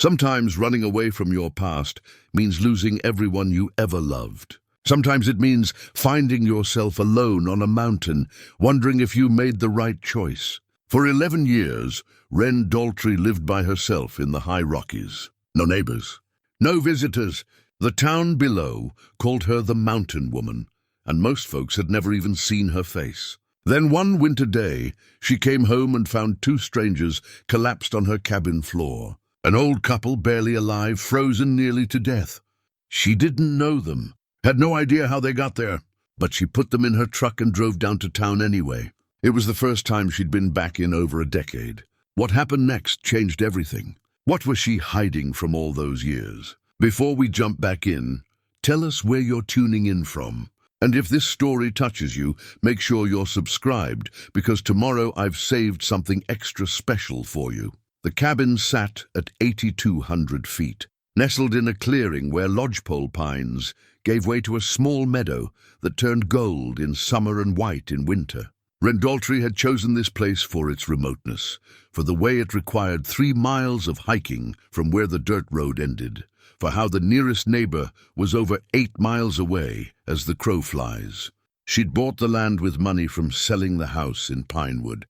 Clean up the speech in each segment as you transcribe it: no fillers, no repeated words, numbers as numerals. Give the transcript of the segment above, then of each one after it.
Sometimes running away from your past means losing everyone you ever loved. Sometimes it means finding yourself alone on a mountain, wondering if you made the right choice. For 11 years, Wren Daltry lived by herself in the high Rockies. No neighbors, no visitors. The town below called her the Mountain Woman, and most folks had never even seen her face. Then one winter day, she came home and found two strangers collapsed on her cabin floor. An old couple, barely alive, frozen nearly to death. She didn't know them, had no idea how they got there, but she put them in her truck and drove down to town anyway. It was the first time she'd been back in over a decade. What happened next changed everything. What was she hiding from all those years? Before we jump back in, tell us where you're tuning in from. And if this story touches you, make sure you're subscribed, because tomorrow I've saved something extra special for you. The cabin sat at 8,200 feet, nestled in a clearing where lodgepole pines gave way to a small meadow that turned gold in summer and white in winter. Wren Daltry had chosen this place for its remoteness, for the way it required 3 miles of hiking from where the dirt road ended, for how the nearest neighbor was over 8 miles away as the crow flies. She'd bought the land with money from selling the house in Pinewood,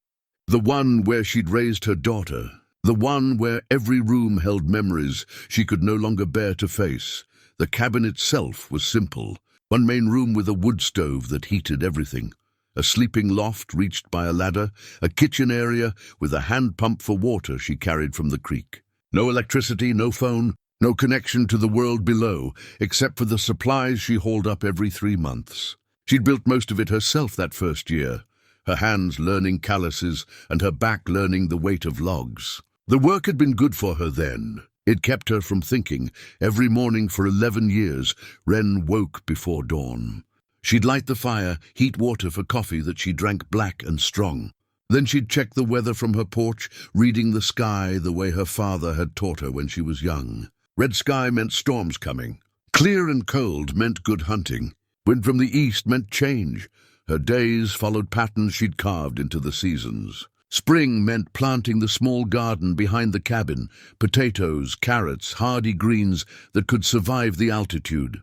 the one where she'd raised her daughter, the one where every room held memories she could no longer bear to face. The cabin itself was simple, one main room with a wood stove that heated everything, a sleeping loft reached by a ladder, a kitchen area with a hand pump for water she carried from the creek. No electricity, no phone, no connection to the world below, except for the supplies she hauled up every 3 months. She'd built most of it herself that first year, her hands learning calluses and her back learning the weight of logs. The work had been good for her then. It kept her from thinking. Every morning for 11 years, Wren woke before dawn. She'd light the fire, heat water for coffee that she drank black and strong. Then she'd check the weather from her porch, reading the sky the way her father had taught her when she was young. Red sky meant storms coming. Clear and cold meant good hunting. Wind from the east meant change. Her days followed patterns she'd carved into the seasons. Spring meant planting the small garden behind the cabin, potatoes, carrots, hardy greens that could survive the altitude.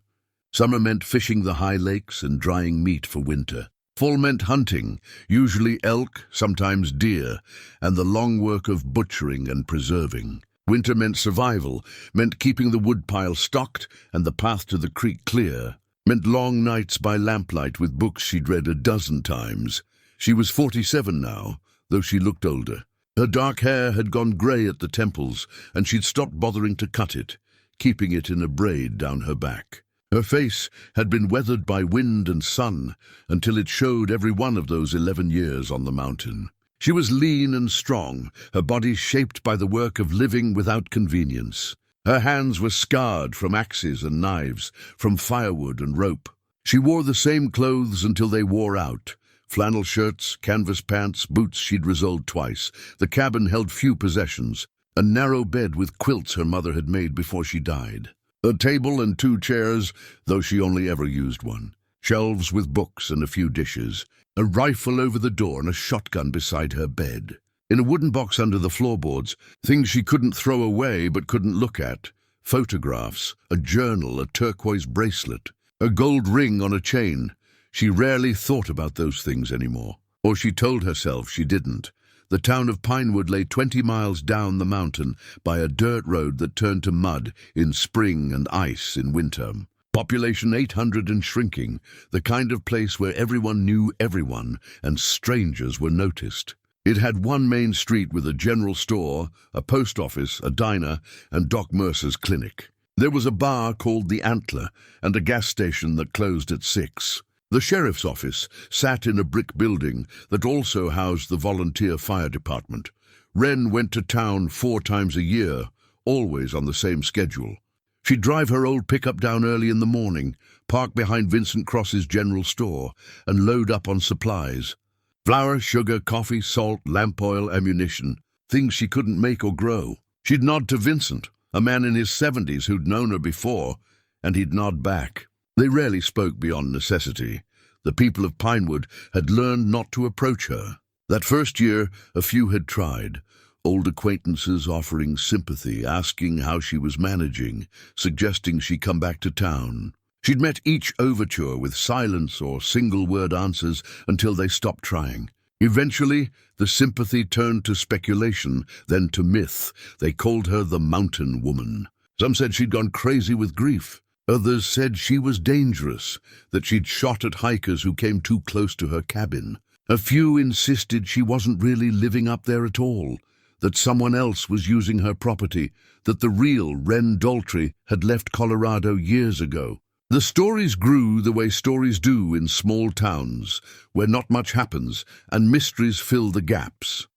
Summer meant fishing the high lakes and drying meat for winter. Fall meant hunting, usually elk, sometimes deer, and the long work of butchering and preserving. Winter meant survival, meant keeping the woodpile stocked and the path to the creek clear, meant long nights by lamplight with books she'd read a dozen times. She was 47 now, though she looked older. Her dark hair had gone grey at the temples, and she'd stopped bothering to cut it, keeping it in a braid down her back. Her face had been weathered by wind and sun until it showed every one of those 11 years on the mountain. She was lean and strong, her body shaped by the work of living without convenience. Her hands were scarred from axes and knives, from firewood and rope. She wore the same clothes until they wore out. Flannel shirts, canvas pants, boots she'd resoled twice. The cabin held few possessions, a narrow bed with quilts her mother had made before she died. A table and 2 chairs, though she only ever used one. Shelves with books and a few dishes. A rifle over the door and a shotgun beside her bed. In a wooden box under the floorboards, things she couldn't throw away but couldn't look at. Photographs, a journal, a turquoise bracelet, a gold ring on a chain. She rarely thought about those things anymore, or she told herself she didn't. The town of Pinewood lay 20 miles down the mountain by a dirt road that turned to mud in spring and ice in winter. Population 800 and shrinking, the kind of place where everyone knew everyone and strangers were noticed. It had one main street with a general store, a post office, a diner, and Doc Mercer's clinic. There was a bar called the Antler and a gas station that closed at 6. The sheriff's office sat in a brick building that also housed the volunteer fire department. Wren went to town 4 times a year, always on the same schedule. She'd drive her old pickup down early in the morning, park behind Vincent Cross's general store, and load up on supplies. Flour, sugar, coffee, salt, lamp oil, ammunition, things she couldn't make or grow. She'd nod to Vincent, a man in his 70s who'd known her before, and he'd nod back. They rarely spoke beyond necessity. The people of Pinewood had learned not to approach her. That first year, a few had tried. old acquaintances offering sympathy, asking how she was managing, suggesting she come back to town. She'd met each overture with silence or single-word answers until they stopped trying. Eventually, the sympathy turned to speculation, then to myth. They called her the Mountain Woman. Some said she'd gone crazy with grief. Others said she was dangerous, that she'd shot at hikers who came too close to her cabin. A few insisted she wasn't really living up there at all, that someone else was using her property, that the real Wren Daltry had left Colorado years ago. The stories grew the way stories do in small towns, where not much happens and mysteries fill the gaps.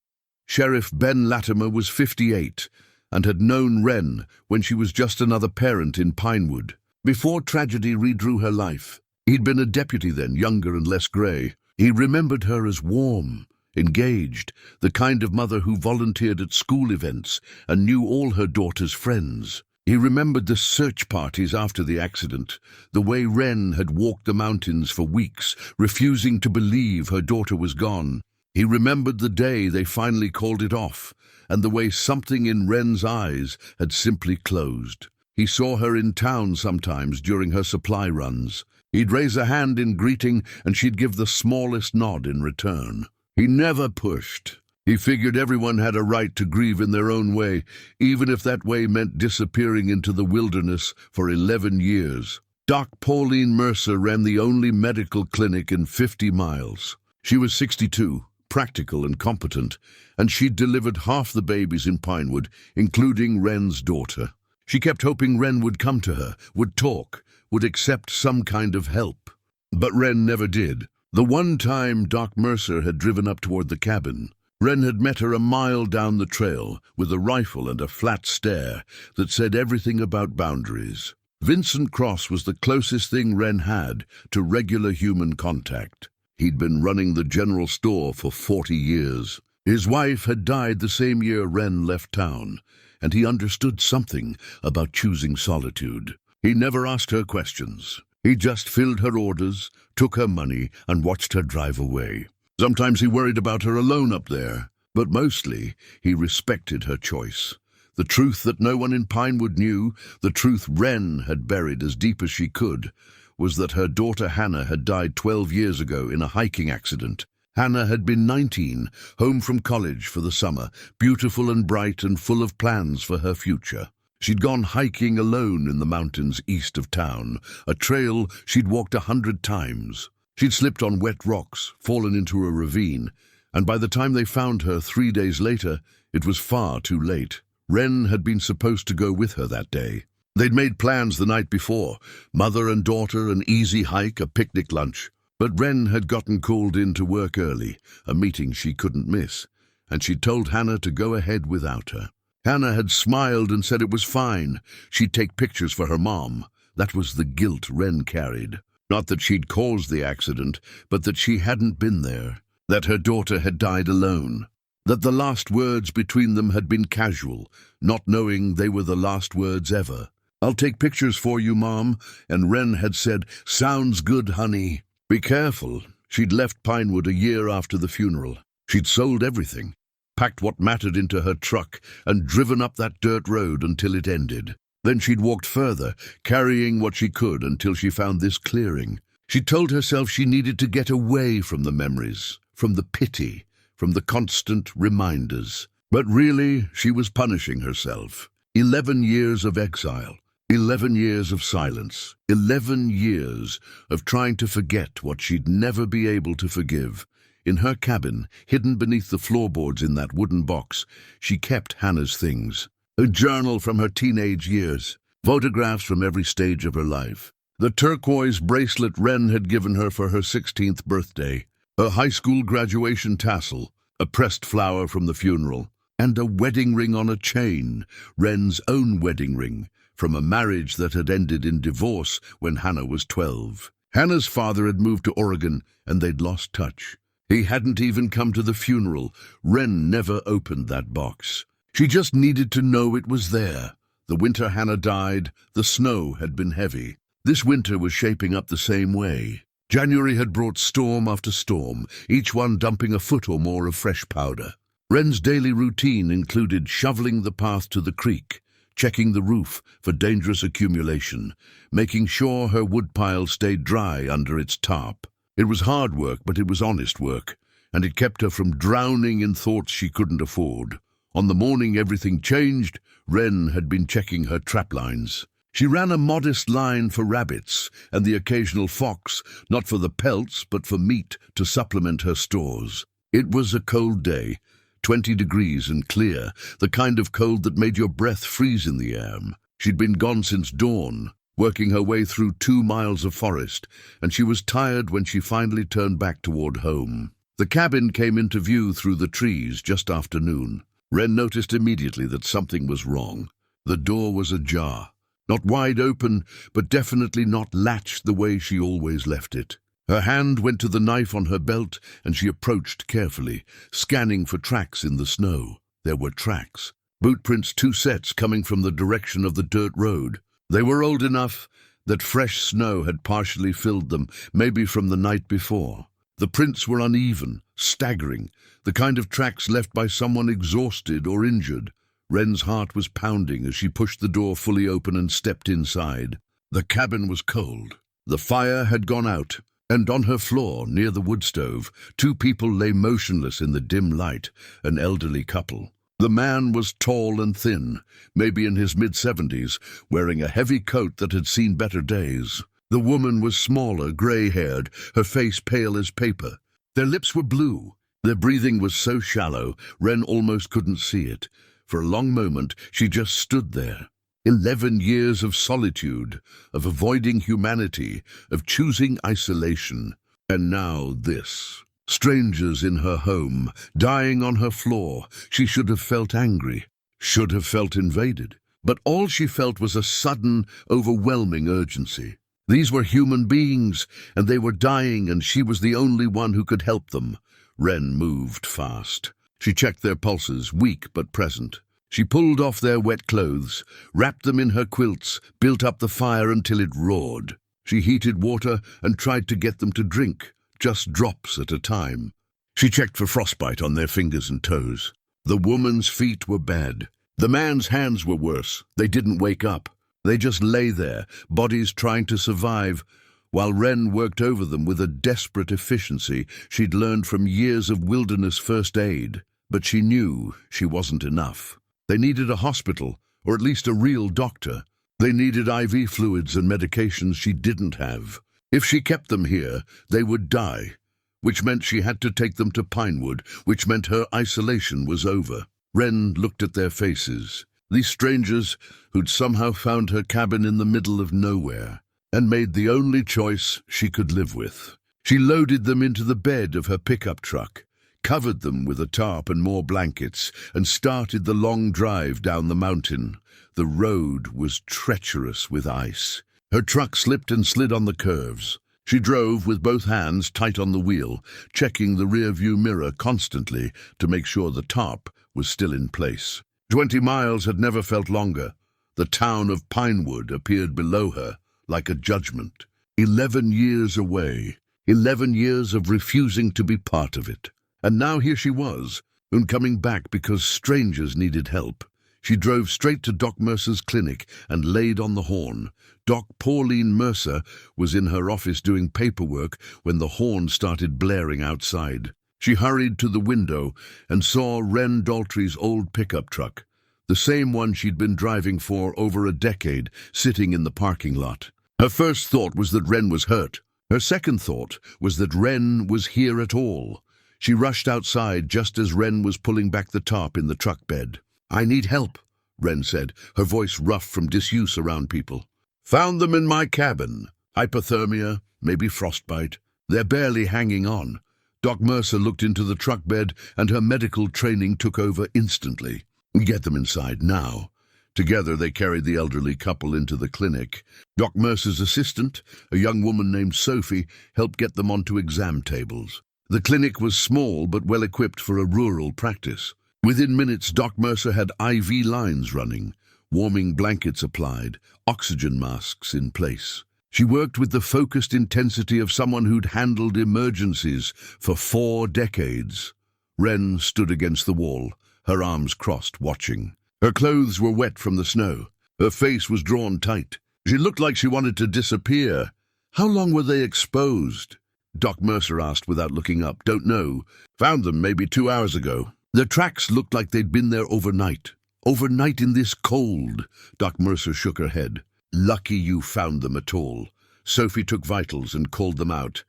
Sheriff Ben Latimer was 58 and had known Wren when she was just another parent in Pinewood. Before tragedy redrew her life, he'd been a deputy then, younger and less grey. He remembered her as warm, engaged, the kind of mother who volunteered at school events and knew all her daughter's friends. He remembered the search parties after the accident, the way Wren had walked the mountains for weeks, refusing to believe her daughter was gone. He remembered the day they finally called it off, and the way something in Wren's eyes had simply closed. He saw her in town sometimes during her supply runs. He'd raise a hand in greeting, and she'd give the smallest nod in return. He never pushed. He figured everyone had a right to grieve in their own way, even if that way meant disappearing into the wilderness for 11 years. Doc Pauline Mercer ran the only medical clinic in 50 miles. She was 62, practical and competent, and she'd delivered half the babies in Pinewood, including Wren's daughter. She kept hoping Wren would come to her, would talk, would accept some kind of help. But Wren never did. The one time Doc Mercer had driven up toward the cabin, Wren had met her a mile down the trail with a rifle and a flat stare that said everything about boundaries. Vincent Cross was the closest thing Wren had to regular human contact. He'd been running the general store for 40 years. His wife had died the same year Wren left town, and he understood something about choosing solitude. He never asked her questions. He just filled her orders, took her money, and watched her drive away. Sometimes he worried about her alone up there, but mostly he respected her choice. The truth that no one in Pinewood knew, the truth Wren had buried as deep as she could, was that her daughter Hannah had died 12 years ago in a hiking accident. Hannah had been 19, home from college for the summer, beautiful and bright and full of plans for her future. She'd gone hiking alone in the mountains east of town, a trail she'd walked 100 times. She'd slipped on wet rocks, fallen into a ravine, and by the time they found her 3 days later, it was far too late. Wren had been supposed to go with her that day. They'd made plans the night before, mother and daughter, an easy hike, a picnic lunch. But Wren had gotten called in to work early, a meeting she couldn't miss, and she'd told Hannah to go ahead without her. Hannah had smiled and said it was fine. She'd take pictures for her mom. That was the guilt Wren carried. Not that she'd caused the accident, but that she hadn't been there, that her daughter had died alone, that the last words between them had been casual, not knowing they were the last words ever. "I'll take pictures for you, Mom," and Wren had said, "Sounds good, honey." Be careful. She'd left Pinewood a year after the funeral. She'd sold everything, packed what mattered into her truck, and driven up that dirt road until it ended. Then she'd walked further, carrying what she could until she found this clearing. She told herself she needed to get away from the memories, from the pity, from the constant reminders. But really, she was punishing herself. 11 years of exile, 11 years of silence, 11 years of trying to forget what she'd never be able to forgive. In her cabin, hidden beneath the floorboards in that wooden box, she kept Hannah's things. A journal from her teenage years, photographs from every stage of her life, the turquoise bracelet Wren had given her for her 16th birthday, her high school graduation tassel, a pressed flower from the funeral, and a wedding ring on a chain, Wren's own wedding ring, from a marriage that had ended in divorce when Hannah was 12. Hannah's father had moved to Oregon, and they'd lost touch. He hadn't even come to the funeral. Wren never opened that box. She just needed to know it was there. The winter Hannah died, the snow had been heavy. This winter was shaping up the same way. January had brought storm after storm, each one dumping a foot or more of fresh powder. Wren's daily routine included shoveling the path to the creek, checking the roof for dangerous accumulation, making sure her woodpile stayed dry under its tarp. It was hard work, but it was honest work, and it kept her from drowning in thoughts she couldn't afford. On the morning everything changed, Wren had been checking her trap lines. She ran a modest line for rabbits and the occasional fox, not for the pelts but for meat to supplement her stores. It was a cold day, 20 degrees and clear, the kind of cold that made your breath freeze in the air. She'd been gone since dawn, working her way through 2 miles of forest, and she was tired when she finally turned back toward home. The cabin came into view through the trees just after noon. Wren noticed immediately that something was wrong. The door was ajar. Not wide open, but definitely not latched the way she always left it. Her hand went to the knife on her belt, and she approached carefully, scanning for tracks in the snow. There were tracks. Bootprints, 2 sets coming from the direction of the dirt road. They were old enough that fresh snow had partially filled them, maybe from the night before. The prints were uneven, staggering, the kind of tracks left by someone exhausted or injured. Wren's heart was pounding as she pushed the door fully open and stepped inside. The cabin was cold. The fire had gone out, and on her floor, near the wood stove, 2 people lay motionless in the dim light, an elderly couple. The man was tall and thin, maybe in his mid-70s, wearing a heavy coat that had seen better days. The woman was smaller, grey-haired, her face pale as paper. Their lips were blue. Their breathing was so shallow, Wren almost couldn't see it. For a long moment, she just stood there. 11 years of solitude, of avoiding humanity, of choosing isolation. And now this. Strangers in her home, dying on her floor. She should have felt angry, should have felt invaded. But all she felt was a sudden, overwhelming urgency. These were human beings, and they were dying, and she was the only one who could help them. Wren moved fast. She checked their pulses, weak but present. She pulled off their wet clothes, wrapped them in her quilts, built up the fire until it roared. She heated water and tried to get them to drink, just drops at a time. She checked for frostbite on their fingers and toes. The woman's feet were bad. The man's hands were worse. They didn't wake up. They just lay there, bodies trying to survive, while Wren worked over them with a desperate efficiency she'd learned from years of wilderness first aid. But she knew she wasn't enough. They needed a hospital, or at least a real doctor. They needed IV fluids and medications she didn't have. If she kept them here, they would die, which meant she had to take them to Pinewood, which meant her isolation was over. Wren looked at their faces, these strangers who'd somehow found her cabin in the middle of nowhere, and made the only choice she could live with. She loaded them into the bed of her pickup truck, covered them with a tarp and more blankets, and started the long drive down the mountain. The road was treacherous with ice. Her truck slipped and slid on the curves. She drove with both hands tight on the wheel, checking the rear-view mirror constantly to make sure the tarp was still in place. 20 miles had never felt longer. The town of Pinewood appeared below her, like a judgment. 11 years away. 11 years of refusing to be part of it. And now here she was, and coming back because strangers needed help. She drove straight to Doc Mercer's clinic and laid on the horn. Doc Pauline Mercer was in her office doing paperwork when the horn started blaring outside. She hurried to the window and saw Wren Daltry's old pickup truck, the same one she'd been driving for over a decade, sitting in the parking lot. Her first thought was that Wren was hurt. Her second thought was that Wren was here at all. She rushed outside just as Wren was pulling back the tarp in the truck bed. "I need help," Wren said, her voice rough from disuse around people. "Found them in my cabin. Hypothermia, maybe frostbite. They're barely hanging on." Doc Mercer looked into the truck bed, and her medical training took over instantly. "Get them inside now." Together they carried the elderly couple into the clinic. Doc Mercer's assistant, a young woman named Sophie, helped get them onto exam tables. The clinic was small but well-equipped for a rural practice. Within minutes, Doc Mercer had IV lines running, warming blankets applied, oxygen masks in place. She worked with the focused intensity of someone who'd handled emergencies for 4 decades. Wren stood against the wall, her arms crossed, watching. Her clothes were wet from the snow. Her face was drawn tight. She looked like she wanted to disappear. How long were they exposed? Doc Mercer asked without looking up. Don't know. Found them maybe 2 hours ago. Their tracks looked like they'd been there overnight. Overnight in this cold. Doc Mercer shook her head. Lucky you found them at all. Sophie took vitals and called them out.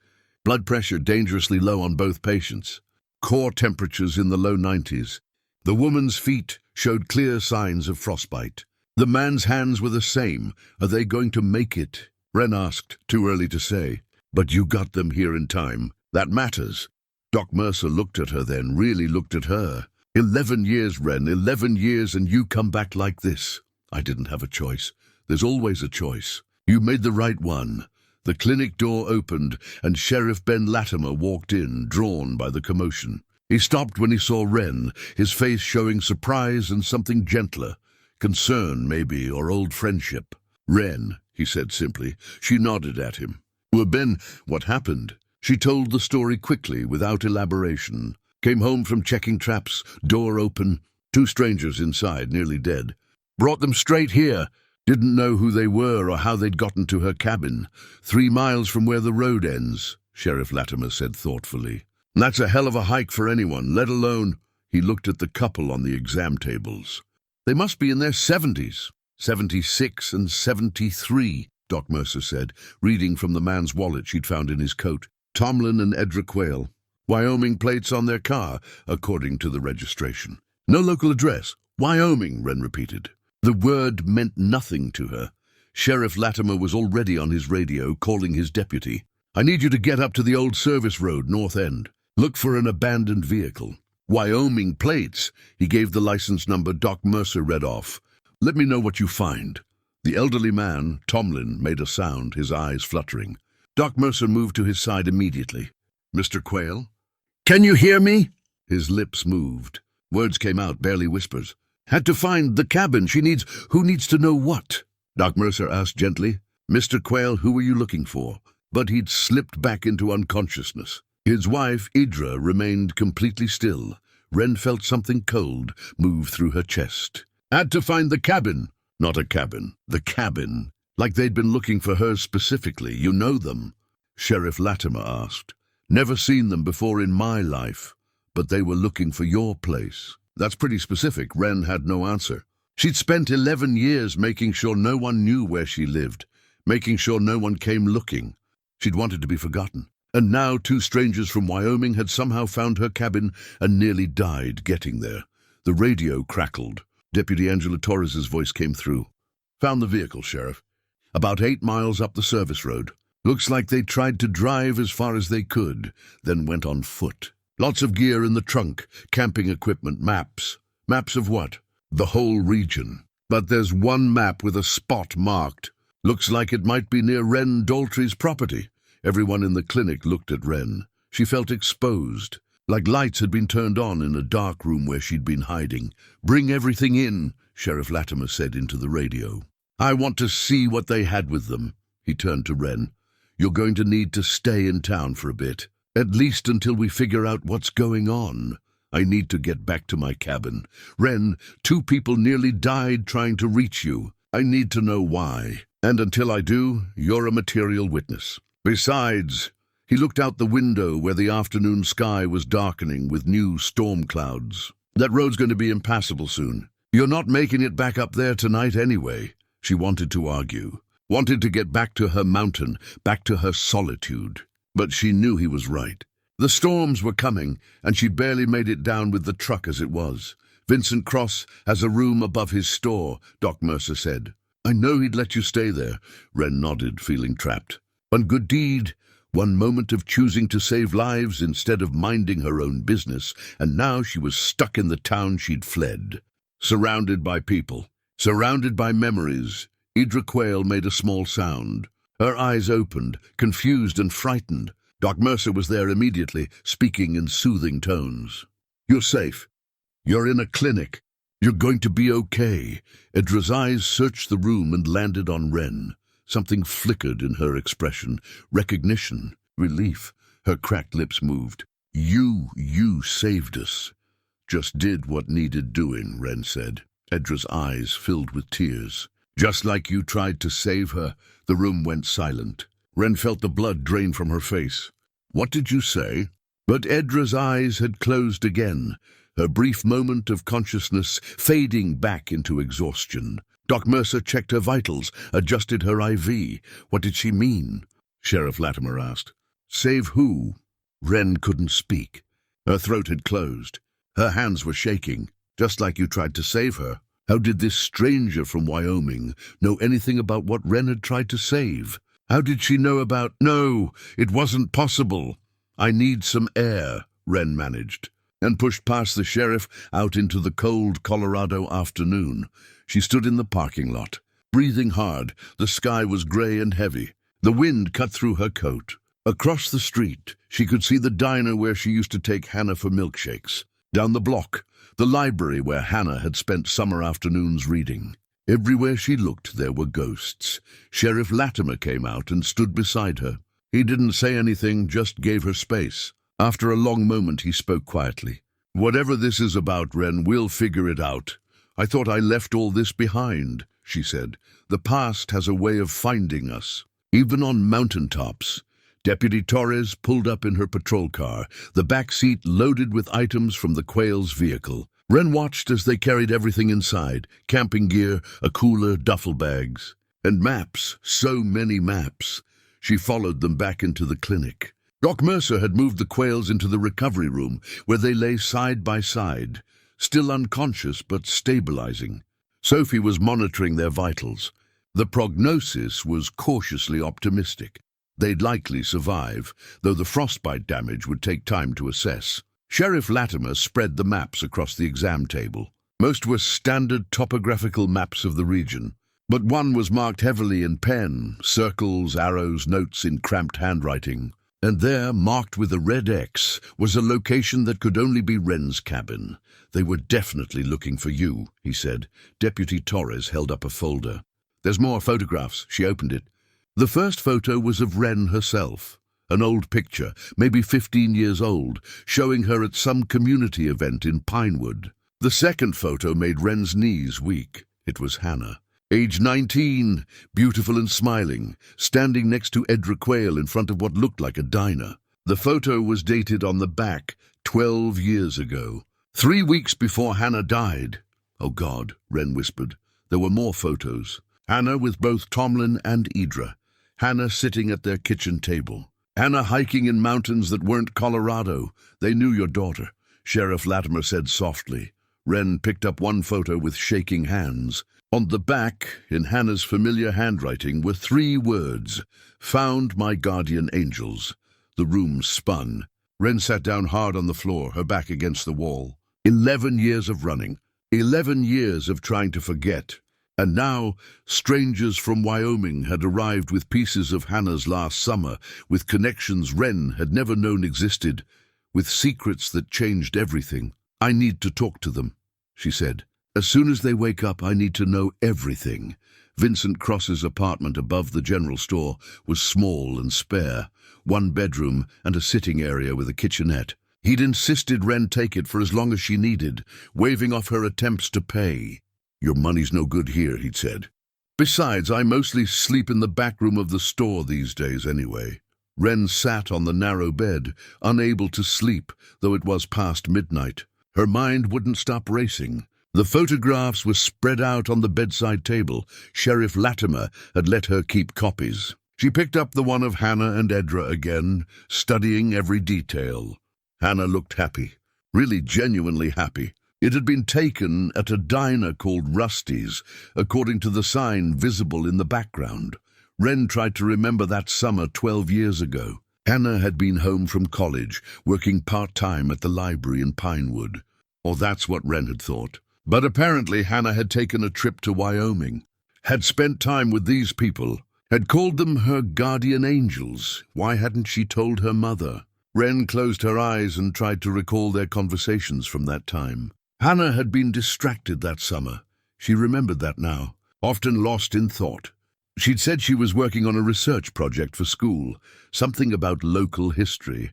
Blood pressure dangerously low on both patients. Core temperatures in the low 90s. The woman's feet showed clear signs of frostbite. The man's hands were the same. Are they going to make it? Wren asked. Too early to say. But you got them here in time. That matters. Doc Mercer looked at her then, really looked at her. 11 years, Wren, 11 years, and you come back like this. I didn't have a choice. There's always a choice. You made the right one. The clinic door opened, and Sheriff Ben Latimer walked in, drawn by the commotion. He stopped when he saw Wren, his face showing surprise and something gentler. Concern, maybe, or old friendship. Wren, he said simply. She nodded at him. Well, Ben, what happened? She told the story quickly, without elaboration. Came home from checking traps, door open, 2 strangers inside, nearly dead. Brought them straight here. Didn't know who they were or how they'd gotten to her cabin. 3 miles from where the road ends, Sheriff Latimer said thoughtfully. That's a hell of a hike for anyone, let alone... He looked at the couple on the exam tables. They must be in their 70s. 76 and 73, Doc Mercer said, reading from the man's wallet she'd found in his coat. Tomlin and Edra Quayle. Wyoming plates on their car, according to the registration. No local address. Wyoming, Wren repeated. The word meant nothing to her. Sheriff Latimer was already on his radio, calling his deputy. I need you to get up to the old service road, North End. Look for an abandoned vehicle. Wyoming plates. He gave the license number Doc Mercer read off. Let me know what you find. The elderly man, Tomlin, made a sound, his eyes fluttering. Doc Mercer moved to his side immediately. Mr. Quayle? Can you hear me? His lips moved. Words came out, barely whispers. Had to find the cabin. Who needs to know what? Doc Mercer asked gently. Mr. Quayle, who were you looking for? But he'd slipped back into unconsciousness. His wife, Idra, remained completely still. Wren felt something cold move through her chest. Had to find the cabin. Not a cabin. The cabin. Like they'd been looking for her specifically. You know them? Sheriff Latimer asked. Never seen them before in my life. But they were looking for your place. That's pretty specific. Wren had no answer. She'd spent 11 years making sure no one knew where she lived, making sure no one came looking. She'd wanted to be forgotten. And now 2 strangers from Wyoming had somehow found her cabin and nearly died getting there. The radio crackled. Deputy Angela Torres's voice came through. Found the vehicle, Sheriff. About 8 miles up the service road. Looks like they tried to drive as far as they could, then went on foot. Lots of gear in the trunk, camping equipment, maps. Maps of what? The whole region. But there's one map with a spot marked. Looks like it might be near Wren Daltry's property. Everyone in the clinic looked at Wren. She felt exposed, like lights had been turned on in a dark room where she'd been hiding. Bring everything in, Sheriff Latimer said into the radio. I want to see what they had with them. He turned to Wren. You're going to need to stay in town for a bit. At least until we figure out what's going on. I need to get back to my cabin. Wren, 2 people nearly died trying to reach you. I need to know why. And until I do, you're a material witness. Besides, he looked out the window where the afternoon sky was darkening with new storm clouds. That road's going to be impassable soon. You're not making it back up there tonight anyway. She wanted to argue. Wanted to get back to her mountain, back to her solitude. But she knew he was right. The storms were coming, and she'd barely made it down with the truck as it was. Vincent Cross has a room above his store, Doc Mercer said. I know he'd let you stay there. Wren nodded, feeling trapped. One good deed, one moment of choosing to save lives instead of minding her own business, and now she was stuck in the town she'd fled. Surrounded by people, surrounded by memories, Idra Quayle made a small sound. Her eyes opened, confused and frightened. Doc Mercer was there immediately, speaking in soothing tones. You're safe. You're in a clinic. You're going to be okay. Idra's eyes searched the room and landed on Wren. Something flickered in her expression. Recognition. Relief. Her cracked lips moved. You saved us. Just did what needed doing, Wren said. Edra's eyes filled with tears. Just like you tried to save her. The room went silent. Wren felt the blood drain from her face. What did you say? But Edra's eyes had closed again, her brief moment of consciousness fading back into exhaustion. Doc Mercer checked her vitals, adjusted her IV. What did she mean? Sheriff Latimer asked. Save who? Wren couldn't speak. Her throat had closed. Her hands were shaking, just like you tried to save her. How did this stranger from Wyoming know anything about what Wren had tried to save? How did she know about— No, it wasn't possible. I need some air, Wren managed, and pushed past the sheriff out into the cold Colorado afternoon. She stood in the parking lot, breathing hard. The sky was gray and heavy. The wind cut through her coat. Across the street, she could see the diner where she used to take Hannah for milkshakes. Down the block, the library where Hannah had spent summer afternoons reading. Everywhere she looked, there were ghosts. Sheriff Latimer came out and stood beside her. He didn't say anything, just gave her space. After a long moment, he spoke quietly. Whatever this is about, Wren, we'll figure it out. I thought I left all this behind, she said. The past has a way of finding us. Even on mountaintops. Deputy Torres pulled up in her patrol car, the back seat loaded with items from the Quayle's vehicle. Wren watched as they carried everything inside, camping gear, a cooler, duffel bags. And maps, so many maps. She followed them back into the clinic. Doc Mercer had moved the Quayles into the recovery room, where they lay side by side, still unconscious but stabilizing. Sophie was monitoring their vitals. The prognosis was cautiously optimistic. They'd likely survive, though the frostbite damage would take time to assess. Sheriff Latimer spread the maps across the exam table. Most were standard topographical maps of the region, but one was marked heavily in pen, circles, arrows, notes in cramped handwriting. And there, marked with a red X, was a location that could only be Wren's cabin. They were definitely looking for you, he said. Deputy Torres held up a folder. There's more photographs. She opened it. The first photo was of Wren herself, an old picture, maybe 15 years old, showing her at some community event in Pinewood. The second photo made Wren's knees weak. It was Hannah, age 19, beautiful and smiling, standing next to Edra Quayle in front of what looked like a diner. The photo was dated on the back 12 years ago, 3 weeks before Hannah died. Oh God, Wren whispered. There were more photos. Hannah with both Tomlin and Edra. Hannah sitting at their kitchen table. Hannah hiking in mountains that weren't Colorado. They knew your daughter, Sheriff Latimer said softly. Wren picked up one photo with shaking hands. On the back, in Hannah's familiar handwriting, were 3 words. Found my guardian angels. The room spun. Wren sat down hard on the floor, her back against the wall. 11 years of running. 11 years of trying to forget. And now, strangers from Wyoming had arrived with pieces of Hannah's last summer, with connections Wren had never known existed, with secrets that changed everything. I need to talk to them, she said. As soon as they wake up, I need to know everything. Vincent Cross's apartment above the general store was small and spare, 1 bedroom and a sitting area with a kitchenette. He'd insisted Wren take it for as long as she needed, waving off her attempts to pay. Your money's no good here, he'd said. Besides, I mostly sleep in the back room of the store these days anyway. Wren sat on the narrow bed, unable to sleep, though it was past midnight. Her mind wouldn't stop racing. The photographs were spread out on the bedside table. Sheriff Latimer had let her keep copies. She picked up the one of Hannah and Edra again, studying every detail. Hannah looked happy, really genuinely happy. It had been taken at a diner called Rusty's, according to the sign visible in the background. Wren tried to remember that summer 12 years ago. Hannah had been home from college, working part-time at the library in Pinewood. Or that's what Wren had thought. But apparently Hannah had taken a trip to Wyoming, had spent time with these people, had called them her guardian angels. Why hadn't she told her mother? Wren closed her eyes and tried to recall their conversations from that time. Hannah had been distracted that summer. She remembered that now, often lost in thought. She'd said she was working on a research project for school, something about local history.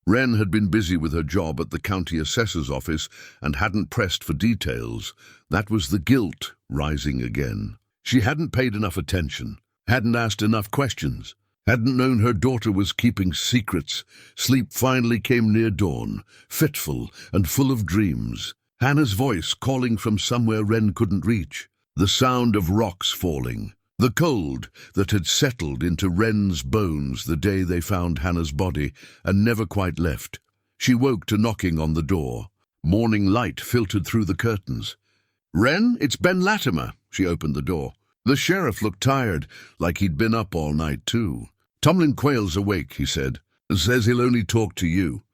Wren had been busy with her job at the county assessor's office and hadn't pressed for details. That was the guilt rising again. She hadn't paid enough attention, hadn't asked enough questions, hadn't known her daughter was keeping secrets. Sleep finally came near dawn, fitful and full of dreams. Hannah's voice calling from somewhere Wren couldn't reach. The sound of rocks falling. The cold that had settled into Wren's bones the day they found Hannah's body and never quite left. She woke to knocking on the door. Morning light filtered through the curtains. "Wren, it's Ben Latimer." She opened the door. The sheriff looked tired, like he'd been up all night too. "Tomlin Quayle's awake," he said. "Says he'll only talk to you."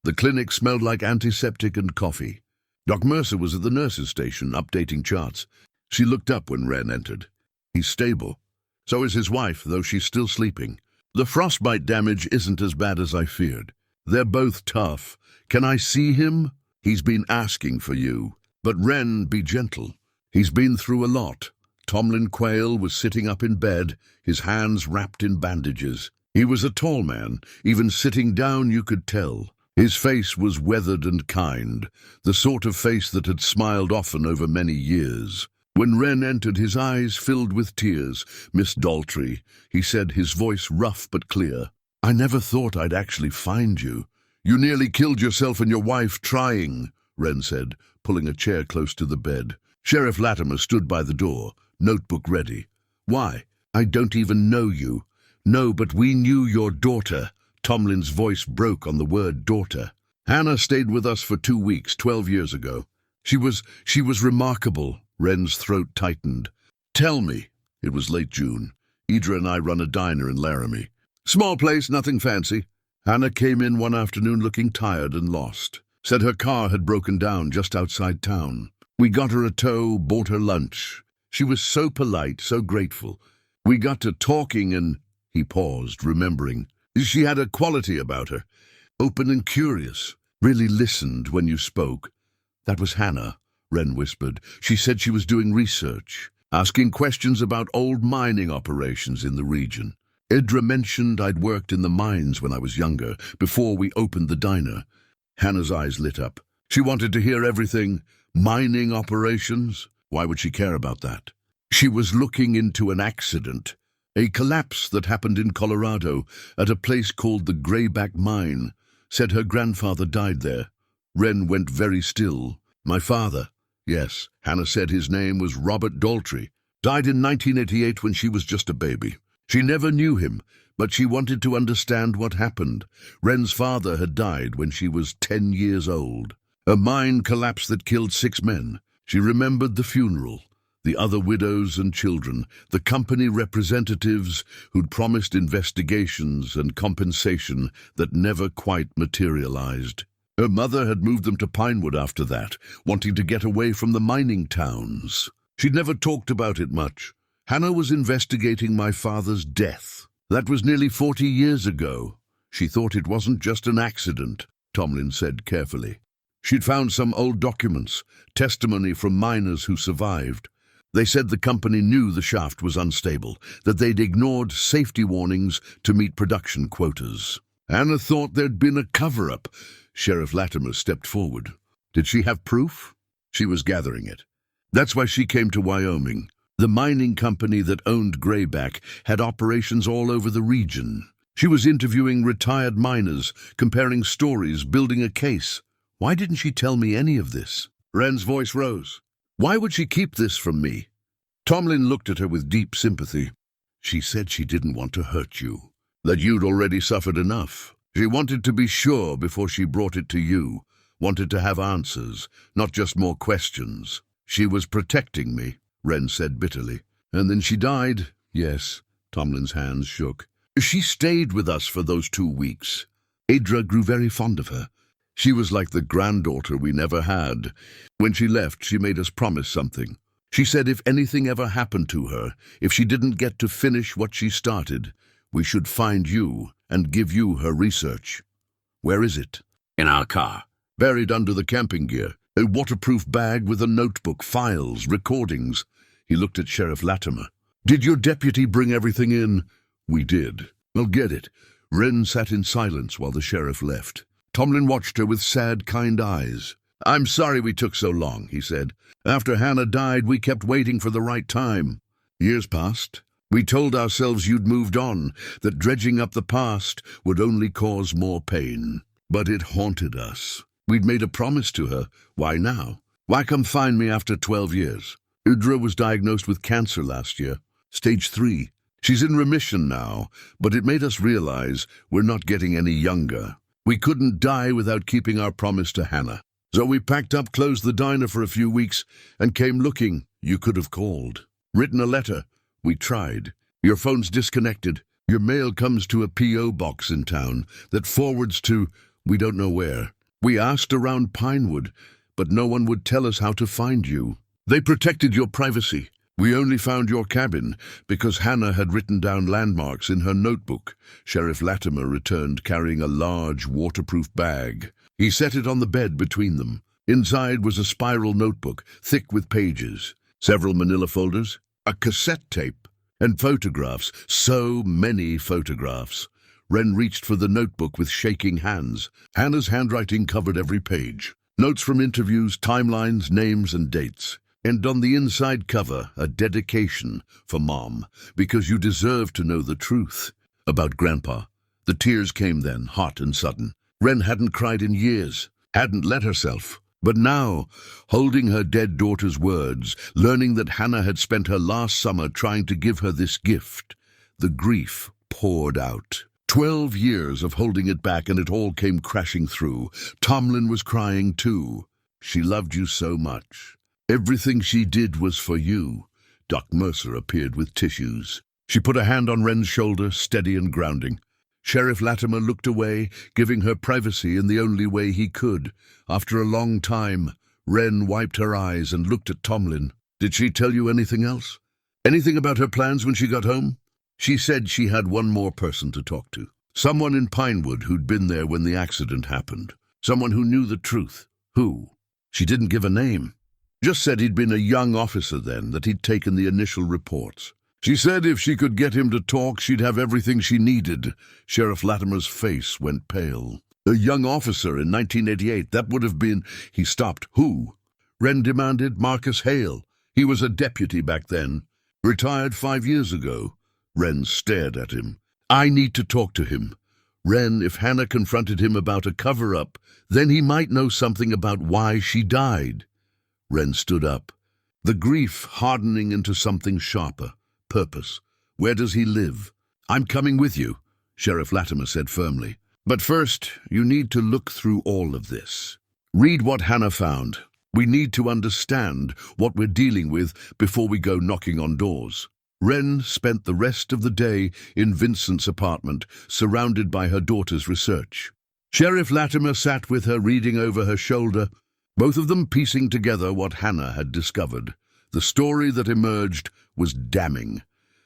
The clinic smelled like antiseptic and coffee. Doc Mercer was at the nurse's station, updating charts. She looked up when Wren entered. "He's stable. So is his wife, though she's still sleeping. The frostbite damage isn't as bad as I feared. They're both tough. Can I see him? He's been asking for you. But Wren, be gentle. He's been through a lot." Tomlin Quayle was sitting up in bed, his hands wrapped in bandages. He was a tall man. Even sitting down you could tell. His face was weathered and kind, the sort of face that had smiled often over many years. When Wren entered, his eyes filled with tears. "Miss Daltry," he said, his voice rough but clear. "I never thought I'd actually find you." "You nearly killed yourself and your wife trying," Wren said, pulling a chair close to the bed. Sheriff Latimer stood by the door, notebook ready. "Why? I don't even know you." "No, but we knew your daughter." Tomlin's voice broke on the word daughter. "Hannah stayed with us for 2 weeks, 12 years ago. She was remarkable." Wren's throat tightened. "Tell me." It was late June. "Idra and I run a diner in Laramie. Small place, nothing fancy." Hannah came in one afternoon looking tired and lost. Said her car had broken down just outside town. We got her a tow, bought her lunch. She was so polite, so grateful. We got to talking and—" He paused, remembering. "She had a quality about her. Open and curious. Really listened when you spoke." "That was Hannah," Wren whispered. "She said she was doing research, asking questions about old mining operations in the region. Idra mentioned I'd worked in the mines when I was younger, before we opened the diner." Hannah's eyes lit up. She wanted to hear everything. Mining operations? Why would she care about that? She was looking into an accident. A collapse that happened in Colorado at a place called the Grayback Mine. Said her grandfather died there. Wren went very still. "My father?" "Yes." Hannah said his name was Robert Daltry. "Died in 1988 when she was just a baby. She never knew him, but she wanted to understand what happened. Wren's father had died when she was 10 years old. A mine collapse that killed 6 men. She remembered the funeral, the other widows and children, the company representatives who'd promised investigations and compensation that never quite materialized. Her mother had moved them to Pinewood after that, wanting to get away from the mining towns. She'd never talked about it much. Hannah was investigating my father's death. That was nearly 40 years ago. She thought it wasn't just an accident," Tomlin said carefully. "She'd found some old documents, testimony from miners who survived. They said the company knew the shaft was unstable, that they'd ignored safety warnings to meet production quotas. Hannah thought there'd been a cover-up." Sheriff Latimer stepped forward. "Did she have proof?" "She was gathering it. That's why she came to Wyoming. The mining company that owned Grayback had operations all over the region. She was interviewing retired miners, comparing stories, building a case. Why didn't she tell me any of this?" Wren's voice rose. "Why would she keep this from me?" Tomlin looked at her with deep sympathy. "She said she didn't want to hurt you, that you'd already suffered enough. She wanted to be sure before she brought it to you, wanted to have answers, not just more questions. She was protecting me," Wren said bitterly. "And then she died." "Yes." Tomlin's hands shook. "She stayed with us for those 2 weeks. Idra grew very fond of her. She was like the granddaughter we never had. When she left, she made us promise something. She said if anything ever happened to her, if she didn't get to finish what she started, we should find you and give you her research." "Where is it?" "In our car." "Buried under the camping gear. A waterproof bag with a notebook, files, recordings." He looked at Sheriff Latimer. "Did your deputy bring everything in?" "We did." "I'll get it." Wren sat in silence while the sheriff left. Tomlin watched her with sad, kind eyes. "I'm sorry we took so long," he said. "After Hannah died, we kept waiting for the right time. Years passed. We told ourselves you'd moved on, that dredging up the past would only cause more pain. But it haunted us. We'd made a promise to her. Why now? Why come find me after 12 years? Udra was diagnosed with cancer last year, stage 3. She's in remission now, but it made us realize we're not getting any younger. We couldn't die without keeping our promise to Hannah. So we packed up, closed the diner for a few weeks, and came looking. You could have called. Written a letter. We tried. Your phone's disconnected. Your mail comes to a P.O. box in town that forwards to we don't know where. We asked around Pinewood, but no one would tell us how to find you. They protected your privacy. We only found your cabin because Hannah had written down landmarks in her notebook. Sheriff Latimer returned carrying a large, waterproof bag. He set it on the bed between them. Inside was a spiral notebook, thick with pages, several manila folders, a cassette tape, and photographs. So many photographs. Wren reached for the notebook with shaking hands. Hannah's handwriting covered every page. Notes from interviews, timelines, names, and dates. And on the inside cover, a dedication for Mom, because you deserve to know the truth about Grandpa. The tears came then, hot and sudden. Wren hadn't cried in years, hadn't let herself. But now, holding her dead daughter's words, learning that Hannah had spent her last summer trying to give her this gift, the grief poured out. 12 years of holding it back, and it all came crashing through. Tomlin was crying too. She loved you so much. Everything she did was for you. Doc Mercer appeared with tissues. She put a hand on Wren's shoulder, steady and grounding. Sheriff Latimer looked away, giving her privacy in the only way he could. After a long time, Wren wiped her eyes and looked at Tomlin. Did she tell you anything else? Anything about her plans when she got home? She said she had one more person to talk to. Someone in Pinewood who'd been there when the accident happened. Someone who knew the truth. Who? She didn't give a name. Just said he'd been a young officer then, that he'd taken the initial reports. She said if she could get him to talk, she'd have everything she needed. Sheriff Latimer's face went pale. A young officer in 1988, that would have been... He stopped. Who? Wren demanded. Marcus Hale. He was a deputy back then. Retired 5 years ago. Wren stared at him. I need to talk to him. Wren, if Hannah confronted him about a cover-up, then he might know something about why she died. Wren stood up, the grief hardening into something sharper. Purpose. Where does he live? I'm coming with you, Sheriff Latimer said firmly. But first, you need to look through all of this. Read what Hannah found. We need to understand what we're dealing with before we go knocking on doors. Wren spent the rest of the day in Vincent's apartment, surrounded by her daughter's research. Sheriff Latimer sat with her, reading over her shoulder, both of them piecing together what Hannah had discovered. The story that emerged was damning.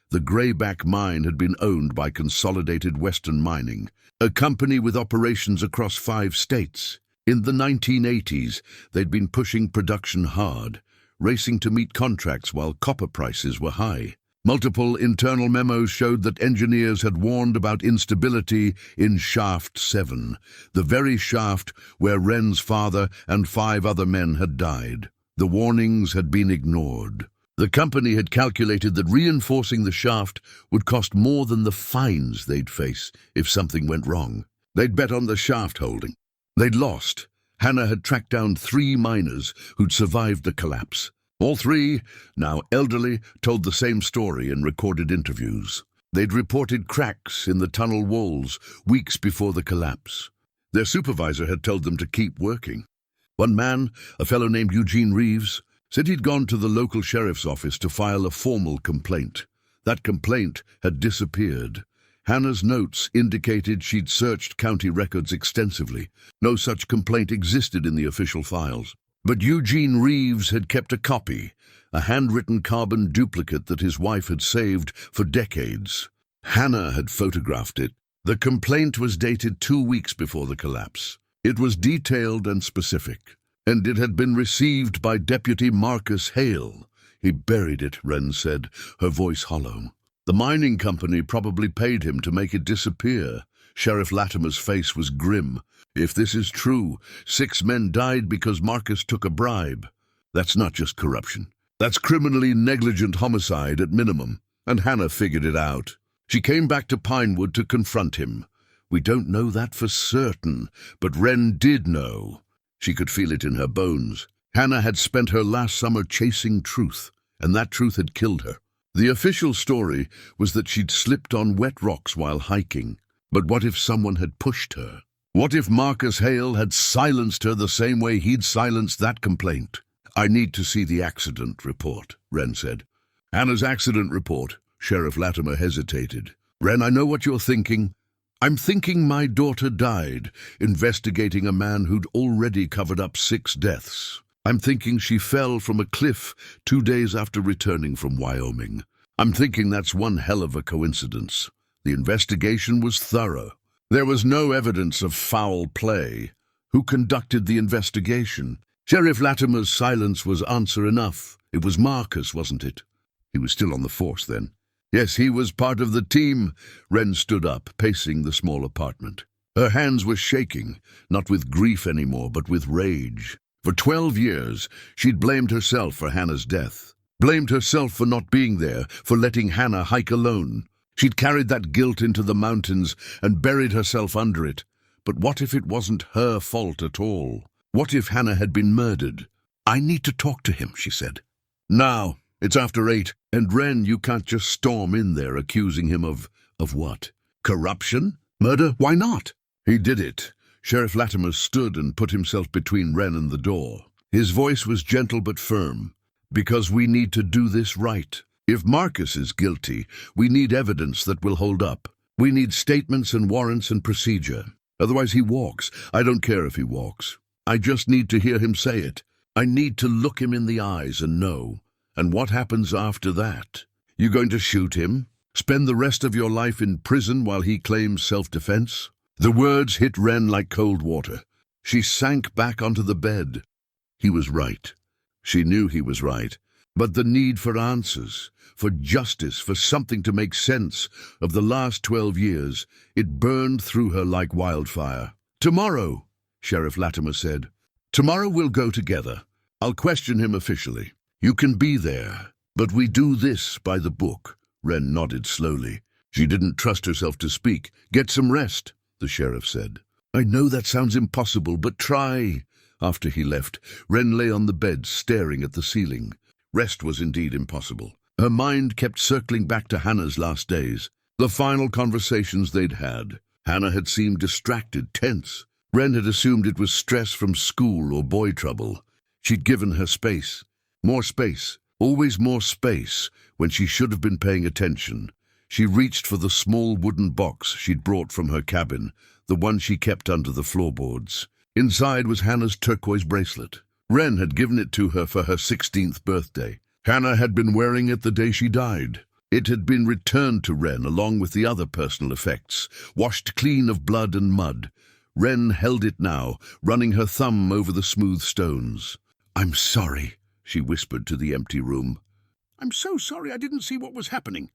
The Greyback mine had been owned by Consolidated Western Mining, a company with operations across 5 states. In the 1980s, they'd been pushing production hard, racing to meet contracts while copper prices were high. Multiple internal memos showed that engineers had warned about instability in Shaft 7, the very shaft where Wren's father and 5 other men had died. The warnings had been ignored. The company had calculated that reinforcing the shaft would cost more than the fines they'd face if something went wrong. They'd bet on the shaft holding. They'd lost. Hannah had tracked down 3 miners who'd survived the collapse. All 3, now elderly, told the same story in recorded interviews. They'd reported cracks in the tunnel walls weeks before the collapse. Their supervisor had told them to keep working. One man, a fellow named Eugene Reeves, said he'd gone to the local sheriff's office to file a formal complaint. That complaint had disappeared. Hannah's notes indicated she'd searched county records extensively. No such complaint existed in the official files. But Eugene Reeves had kept a copy, a handwritten carbon duplicate that his wife had saved for decades. Hannah had photographed it. The complaint was dated 2 weeks before the collapse. It was detailed and specific, and it had been received by Deputy Marcus Hale. He buried it, Wren said, her voice hollow. The mining company probably paid him to make it disappear. Sheriff Latimer's face was grim. If this is true, 6 men died because Marcus took a bribe. That's not just corruption. That's criminally negligent homicide at minimum. And Hannah figured it out. She came back to Pinewood to confront him. We don't know that for certain, but Wren did know. She could feel it in her bones. Hannah had spent her last summer chasing truth, and that truth had killed her. The official story was that she'd slipped on wet rocks while hiking. But what if someone had pushed her? What if Marcus Hale had silenced her the same way he'd silenced that complaint? I need to see the accident report, Wren said. Hannah's accident report. Sheriff Latimer hesitated. Wren, I know what you're thinking. I'm thinking my daughter died, investigating a man who'd already covered up 6 deaths. I'm thinking she fell from a cliff 2 days after returning from Wyoming. I'm thinking that's one hell of a coincidence. The investigation was thorough. There was no evidence of foul play. Who conducted the investigation? Sheriff Latimer's silence was answer enough. It was Marcus, wasn't it? He was still on the force then. Yes, he was part of the team. Wren stood up, pacing the small apartment. Her hands were shaking, not with grief anymore, but with rage. For 12 years, she'd blamed herself for Hannah's death. Blamed herself for not being there, for letting Hannah hike alone. She'd carried that guilt into the mountains and buried herself under it. But what if it wasn't her fault at all? What if Hannah had been murdered? I need to talk to him, she said. Now, it's after 8, and Wren, you can't just storm in there accusing him of what? Corruption? Murder? Why not? He did it. Sheriff Latimer stood and put himself between Wren and the door. His voice was gentle but firm. Because we need to do this right. If Marcus is guilty, we need evidence that will hold up. We need statements and warrants and procedure. Otherwise he walks. I don't care if he walks. I just need to hear him say it. I need to look him in the eyes and know. And what happens after that? You going to shoot him? Spend the rest of your life in prison while he claims self-defense? The words hit Wren like cold water. She sank back onto the bed. He was right. She knew he was right. But the need for answers, for justice, for something to make sense of the last 12 years, it burned through her like wildfire. Tomorrow, Sheriff Latimer said. Tomorrow we'll go together. I'll question him officially. You can be there. But we do this by the book. Wren nodded slowly. She didn't trust herself to speak. Get some rest, the sheriff said. I know that sounds impossible, but try. After he left, Wren lay on the bed, staring at the ceiling. Rest was indeed impossible. Her mind kept circling back to Hannah's last days, the final conversations they'd had. Hannah had seemed distracted, tense. Wren had assumed it was stress from school or boy trouble. She'd given her space. More space, always more space, when she should have been paying attention. She reached for the small wooden box she'd brought from her cabin, the one she kept under the floorboards. Inside was Hannah's turquoise bracelet. Wren had given it to her for her 16th birthday. Hannah had been wearing it the day she died. It had been returned to Wren along with the other personal effects, washed clean of blood and mud. Wren held it now, running her thumb over the smooth stones. I'm sorry, she whispered to the empty room. I'm so sorry, I didn't see what was happening.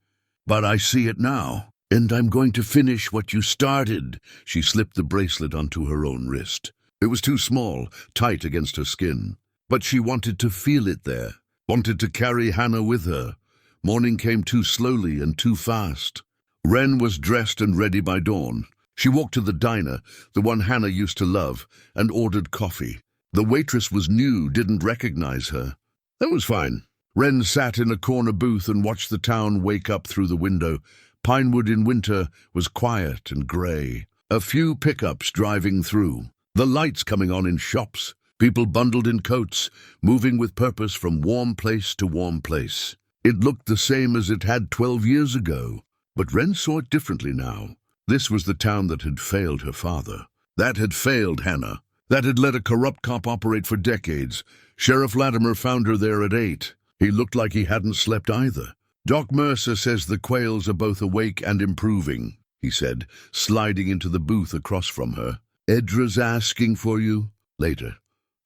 But I see it now, and I'm going to finish what you started. She slipped the bracelet onto her own wrist. It was too small, tight against her skin. But she wanted to feel it there, wanted to carry Hannah with her. Morning came too slowly and too fast. Wren was dressed and ready by dawn. She walked to the diner, the one Hannah used to love, and ordered coffee. The waitress was new, didn't recognize her. That was fine. Wren sat in a corner booth and watched the town wake up through the window. Pinewood in winter was quiet and grey. A few pickups driving through. The lights coming on in shops. People bundled in coats, moving with purpose from warm place to warm place. It looked the same as it had 12 years ago. But Wren saw it differently now. This was the town that had failed her father. That had failed Hannah. That had let a corrupt cop operate for decades. Sheriff Latimer found her there at 8. He looked like he hadn't slept either. Doc Mercer says the Quayles are both awake and improving, he said, sliding into the booth across from her. Edra's asking for you? Later.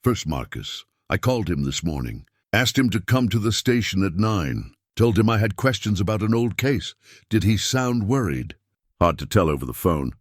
First Marcus. I called him this morning. Asked him to come to the station at 9. Told him I had questions about an old case. Did he sound worried? Hard to tell over the phone.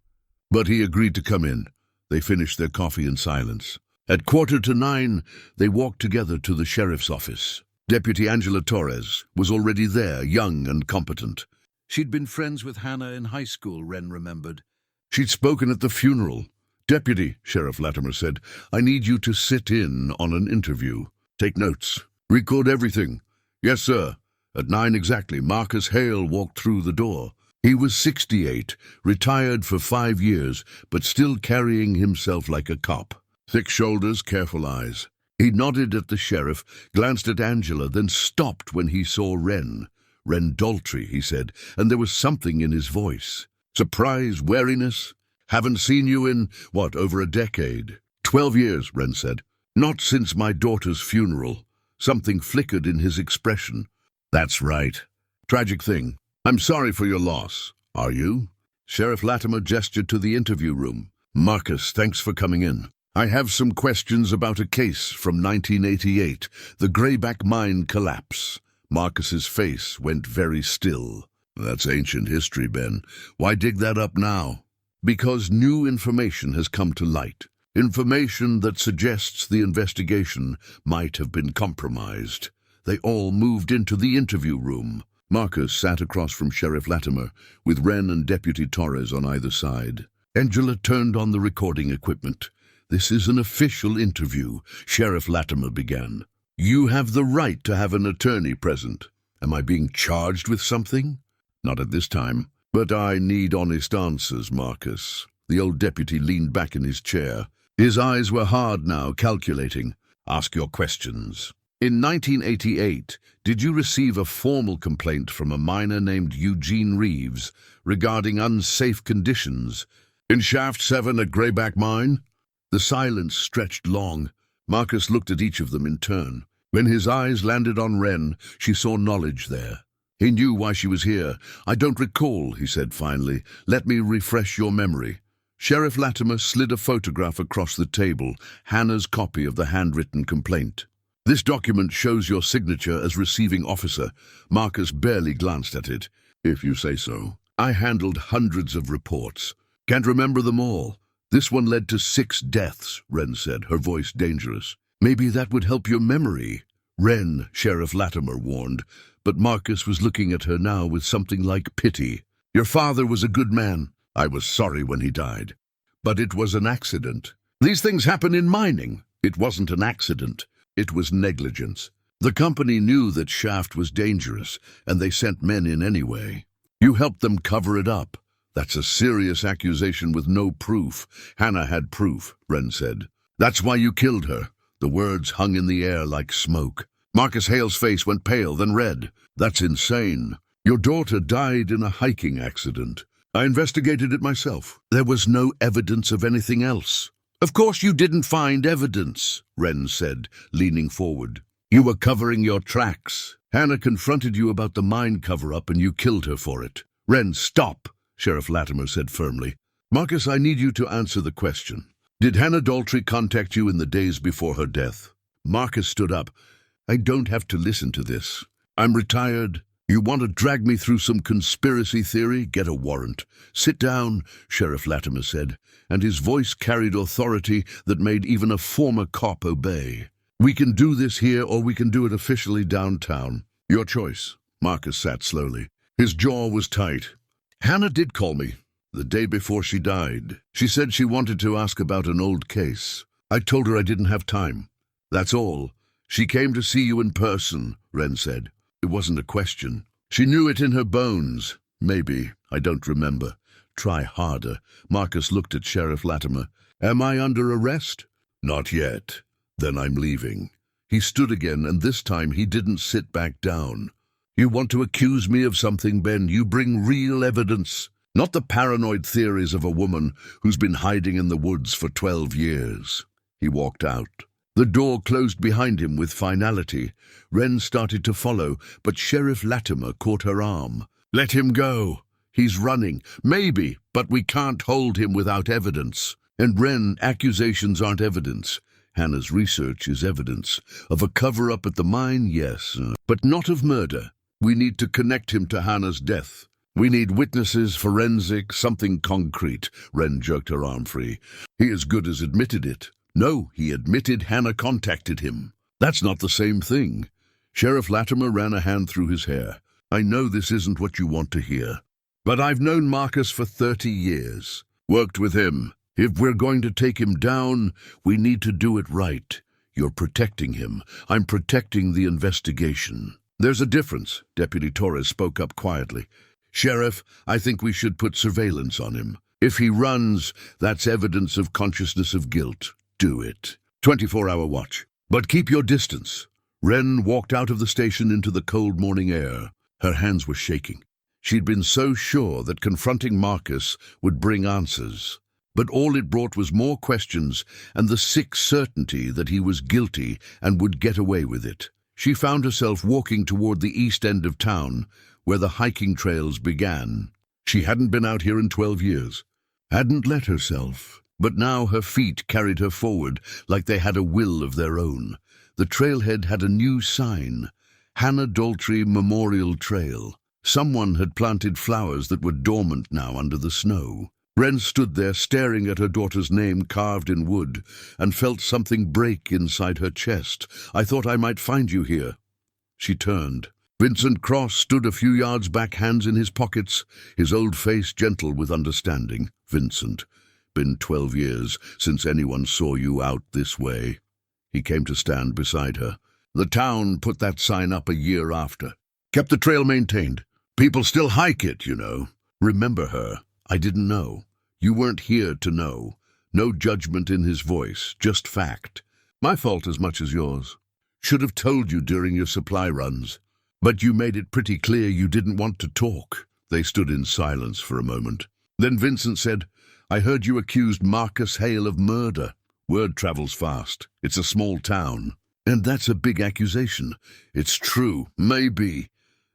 but he agreed to come in. They finished their coffee in silence. At 8:45, they walked together to the sheriff's office. Deputy Angela Torres was already there, young and competent. She'd been friends with Hannah in high school, Wren remembered. She'd spoken at the funeral. "Deputy," Sheriff Latimer said, "I need you to sit in on an interview. Take notes. Record everything." "Yes, sir." At 9 exactly, Marcus Hale walked through the door. He was 68, retired for 5 years, but still carrying himself like a cop. Thick shoulders, careful eyes. He nodded at the sheriff, glanced at Angela, then stopped when he saw Wren. "Wren Daltry," he said, and there was something in his voice. Surprise, wariness. "Haven't seen you in, over a decade?" 12 years, Wren said. "Not since my daughter's funeral." Something flickered in his expression. "That's right. Tragic thing. I'm sorry for your loss." "Are you?" Sheriff Latimer gestured to the interview room. "Marcus, thanks for coming in. I have some questions about a case from 1988, the Greyback Mine collapse." Marcus's face went very still. "That's ancient history, Ben. Why dig that up now?" "Because new information has come to light. Information that suggests the investigation might have been compromised." They all moved into the interview room. Marcus sat across from Sheriff Latimer, with Wren and Deputy Torres on either side. Angela turned on the recording equipment. "This is an official interview," Sheriff Latimer began. "You have the right to have an attorney present. Am I being charged with something?" "Not at this time. But I need honest answers, Marcus." The old deputy leaned back in his chair. His eyes were hard now, calculating. "Ask your questions." "In 1988, did you receive a formal complaint from a miner named Eugene Reeves regarding unsafe conditions in Shaft 7 at Greyback Mine?" The silence stretched long. Marcus looked at each of them in turn. When his eyes landed on Wren, she saw knowledge there. He knew why she was here. "I don't recall," he said finally. "Let me refresh your memory." Sheriff Latimer slid a photograph across the table, Hannah's copy of the handwritten complaint. "This document shows your signature as receiving officer." Marcus barely glanced at it. "If you say so." "I handled hundreds of reports. Can't remember them all. This one led to 6 deaths, Wren said, her voice dangerous. "Maybe that would help your memory." "Wren," Sheriff Latimer warned, but Marcus was looking at her now with something like pity. "Your father was a good man. I was sorry when he died. But it was an accident. These things happen in mining. It wasn't an accident. It was negligence. The company knew that Shaft was dangerous, and they sent men in anyway. You helped them cover it up. That's a serious accusation with no proof." "Hannah had proof," Wren said. "That's why you killed her." The words hung in the air like smoke. Marcus Hale's face went pale, then red. "That's insane. Your daughter died in a hiking accident. I investigated it myself. There was no evidence of anything else." "Of course you didn't find evidence," Wren said, leaning forward. "You were covering your tracks. Hannah confronted you about the mine cover-up and you killed her for it." "Wren, stop," Sheriff Latimer said firmly. "Marcus, I need you to answer the question. Did Hannah Daltry contact you in the days before her death?" Marcus stood up. "I don't have to listen to this. I'm retired. You want to drag me through some conspiracy theory? Get a warrant." "Sit down," Sheriff Latimer said, and his voice carried authority that made even a former cop obey. "We can do this here or we can do it officially downtown. Your choice." Marcus sat slowly. His jaw was tight. "Hannah did call me the day before she died. She said she wanted to ask about an old case. I told her I didn't have time. That's all. She came to see you in person," Wren said. It wasn't a question. She knew it in her bones. "Maybe. I don't remember." "Try harder." Marcus looked at Sheriff Latimer. "Am I under arrest?" "Not yet." "Then I'm leaving." He stood again, and this time he didn't sit back down. "You want to accuse me of something, Ben? You bring real evidence. Not the paranoid theories of a woman who's been hiding in the woods for 12 years. He walked out. The door closed behind him with finality. Wren started to follow, but Sheriff Latimer caught her arm. "Let him go. He's running. Maybe, but we can't hold him without evidence." "And Wren, accusations aren't evidence. Hannah's research is evidence. Of a cover-up at the mine, yes, but not of murder. We need to connect him to Hannah's death. We need witnesses, forensics, something concrete. Wren jerked her arm free. He as good as admitted it. No, he admitted Hannah contacted him. That's not the same thing. Sheriff Latimer ran a hand through his hair. I know this isn't what you want to hear, but I've known Marcus for 30 years. Worked with him. If we're going to take him down, we need to do it right. You're protecting him. I'm protecting the investigation. There's a difference, Deputy Torres spoke up quietly. Sheriff, I think we should put surveillance on him. If he runs, that's evidence of consciousness of guilt. Do it. 24-hour watch. But keep your distance. Wren walked out of the station into the cold morning air. Her hands were shaking. She'd been so sure that confronting Marcus would bring answers. But all it brought was more questions and the sick certainty that he was guilty and would get away with it. She found herself walking toward the east end of town, where the hiking trails began. She hadn't been out here in 12 years. Hadn't let herself. But now her feet carried her forward like they had a will of their own. The trailhead had a new sign. Hannah Daltry Memorial Trail. Someone had planted flowers that were dormant now under the snow. Wren stood there staring at her daughter's name carved in wood and felt something break inside her chest. I thought I might find you here. She turned. Vincent Cross stood a few yards back, hands in his pockets, his old face gentle with understanding. Vincent, been 12 years since anyone saw you out this way. He came to stand beside her. The town put that sign up a year after. Kept the trail maintained. People still hike it, you know. Remember her. I didn't know. You weren't here to know. No judgment in his voice, just fact. My fault as much as yours. Should have told you during your supply runs. But you made it pretty clear you didn't want to talk. They stood in silence for a moment. Then Vincent said, I heard you accused Marcus Hale of murder. Word travels fast. It's a small town. And that's a big accusation. It's true. Maybe.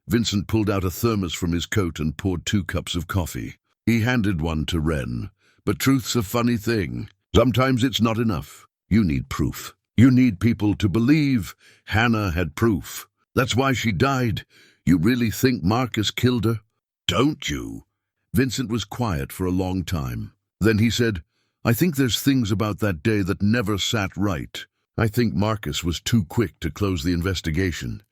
Vincent pulled out a thermos from his coat and poured 2 cups of coffee. He handed one to Wren. But truth's a funny thing. Sometimes it's not enough. You need proof. You need people to believe. Hannah had proof. That's why she died. You really think Marcus killed her? Don't you? Vincent was quiet for a long time. Then he said, I think there's things about that day that never sat right. I think Marcus was too quick to close the investigation.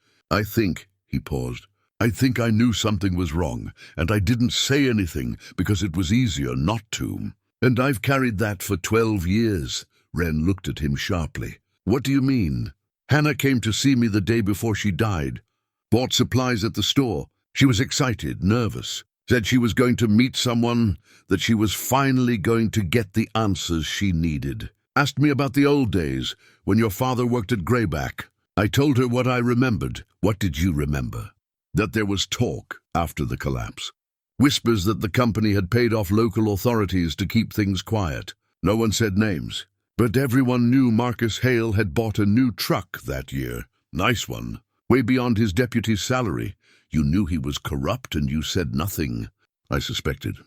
He paused, I think I knew something was wrong, and I didn't say anything because it was easier not to. And I've carried that for 12 years. Wren looked at him sharply. What do you mean? Hannah came to see me the day before she died. Bought supplies at the store. She was excited, nervous. Said she was going to meet someone, that she was finally going to get the answers she needed. Asked me about the old days, when your father worked at Greyback. I told her what I remembered. What did you remember? That there was talk after the collapse. Whispers that the company had paid off local authorities to keep things quiet. No one said names, but everyone knew Marcus Hale had bought a new truck that year. Nice one. Way beyond his deputy's salary. You knew he was corrupt and you said nothing. I suspected.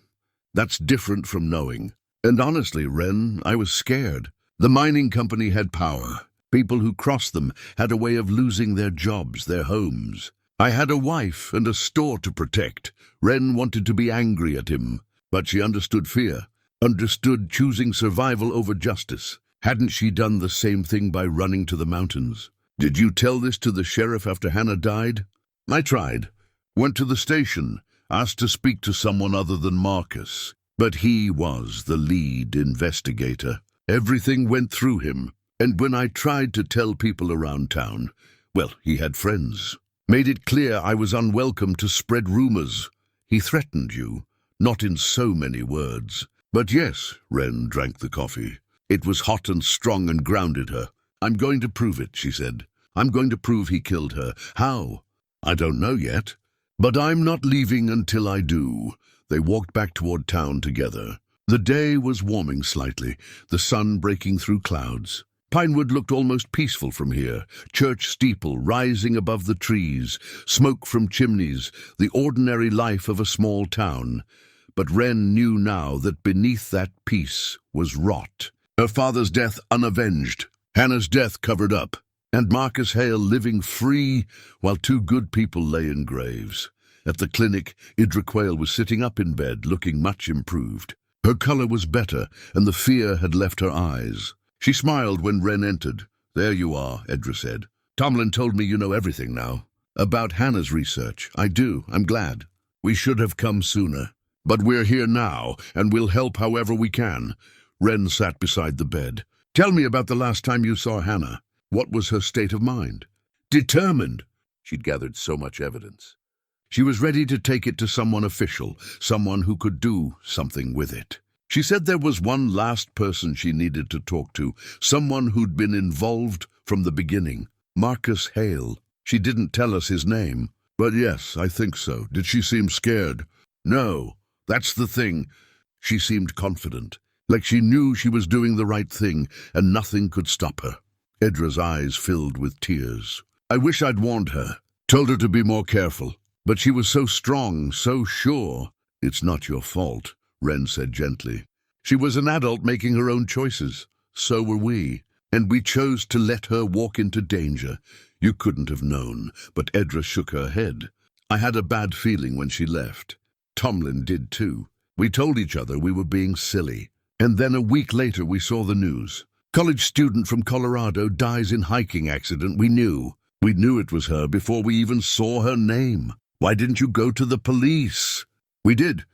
That's different from knowing. And honestly, Wren, I was scared. The mining company had power. People who crossed them had a way of losing their jobs, their homes. I had a wife and a store to protect. Wren wanted to be angry at him, but she understood fear, understood choosing survival over justice. Hadn't she done the same thing by running to the mountains? Did you tell this to the sheriff after Hannah died? I tried. Went to the station, asked to speak to someone other than Marcus. But he was the lead investigator. Everything went through him. And when I tried to tell people around town, well, he had friends. Made it clear I was unwelcome to spread rumors. He threatened you, not in so many words. But yes, Wren drank the coffee. It was hot and strong and grounded her. I'm going to prove it, she said. I'm going to prove he killed her. How? I don't know yet. But I'm not leaving until I do. They walked back toward town together. The day was warming slightly, the sun breaking through clouds. Pinewood looked almost peaceful from here, church steeple rising above the trees, smoke from chimneys, the ordinary life of a small town. But Wren knew now that beneath that peace was rot. Her father's death unavenged, Hannah's death covered up, and Marcus Hale living free while 2 good people lay in graves. At the clinic, Idra Quayle was sitting up in bed, looking much improved. Her color was better, and the fear had left her eyes. She smiled when Wren entered. "There you are," Idra said. "Tomlin told me you know everything now." "About Hannah's research. I do. I'm glad. We should have come sooner. But we're here now, and we'll help however we can." Wren sat beside the bed. "Tell me about the last time you saw Hannah. What was her state of mind?" "Determined." She'd gathered so much evidence. She was ready to take it to someone official, someone who could do something with it. She said there was one last person she needed to talk to, someone who'd been involved from the beginning. Marcus Hale. She didn't tell us his name. But yes, I think so. Did she seem scared? No, that's the thing. She seemed confident, like she knew she was doing the right thing, and nothing could stop her. Idra's eyes filled with tears. "I wish I'd warned her, told her to be more careful. But she was so strong, so sure." "It's not your fault," Wren said gently. "She was an adult making her own choices. So were we. And we chose to let her walk into danger. You couldn't have known." But Idra shook her head. "I had a bad feeling when she left. Tomlin did too. We told each other we were being silly. And then a week later we saw the news. College student from Colorado dies in hiking accident. We knew. We knew it was her before we even saw her name. Why didn't you go to the police?" "We did.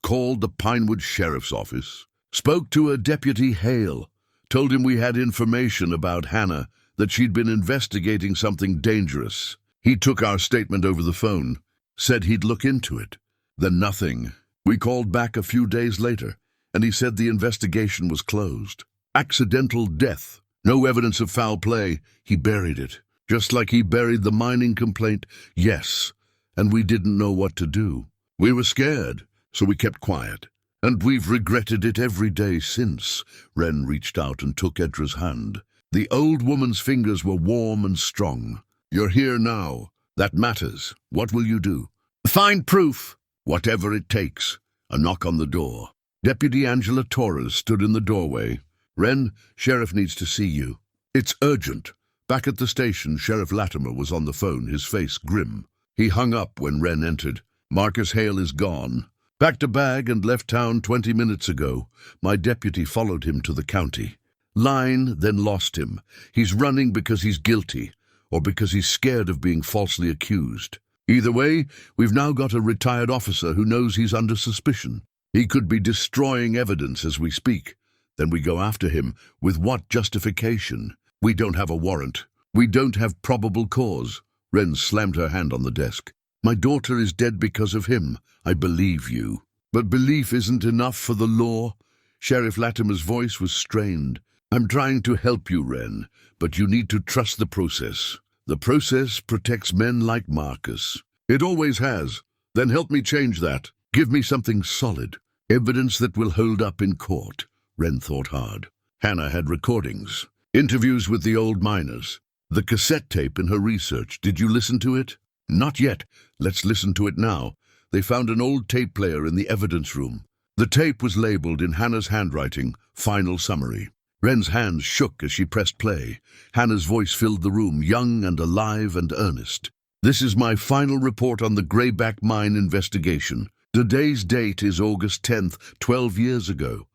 Called the Pinewood Sheriff's Office. Spoke to a Deputy Hale. Told him we had information about Hannah, that she'd been investigating something dangerous. He took our statement over the phone. Said he'd look into it. Then nothing. We called back a few days later, and he said the investigation was closed. Accidental death. No evidence of foul play. He buried it. Just like he buried the mining complaint. Yes. And we didn't know what to do. We were scared, so we kept quiet. And we've regretted it every day since." Wren reached out and took Idra's hand. The old woman's fingers were warm and strong. "You're here now. That matters. What will you do?" "Find proof." "Whatever it takes." A knock on the door. Deputy Angela Torres stood in the doorway. "Wren, Sheriff needs to see you." "It's urgent." Back at the station, Sheriff Latimer was on the phone, his face grim. He hung up when Wren entered. "Marcus Hale is gone. Packed a bag and left town 20 minutes ago. My deputy followed him to the county. Line, then lost him. He's running because he's guilty, or because he's scared of being falsely accused. Either way, we've now got a retired officer who knows he's under suspicion. He could be destroying evidence as we speak. Then we go after him. With what justification? We don't have a warrant. We don't have probable cause." Wren slammed her hand on the desk. "My daughter is dead because of him. I believe you. But belief isn't enough for the law." Sheriff Latimer's voice was strained. "I'm trying to help you, Wren, but you need to trust the process. The process protects men like Marcus. It always has. Then help me change that. Give me something solid. Evidence that will hold up in court." Wren thought hard. Hannah had recordings. Interviews with the old miners. The cassette tape in her research. Did you listen to it? "Not yet. Let's listen to it now." They found an old tape player in the evidence room. The tape was labeled in Hannah's handwriting, "Final Summary." Wren's hands shook as she pressed play. Hannah's voice filled the room, young and alive and earnest. "This is my final report on the Greyback Mine investigation. Today's date is August 10th, 12 years ago."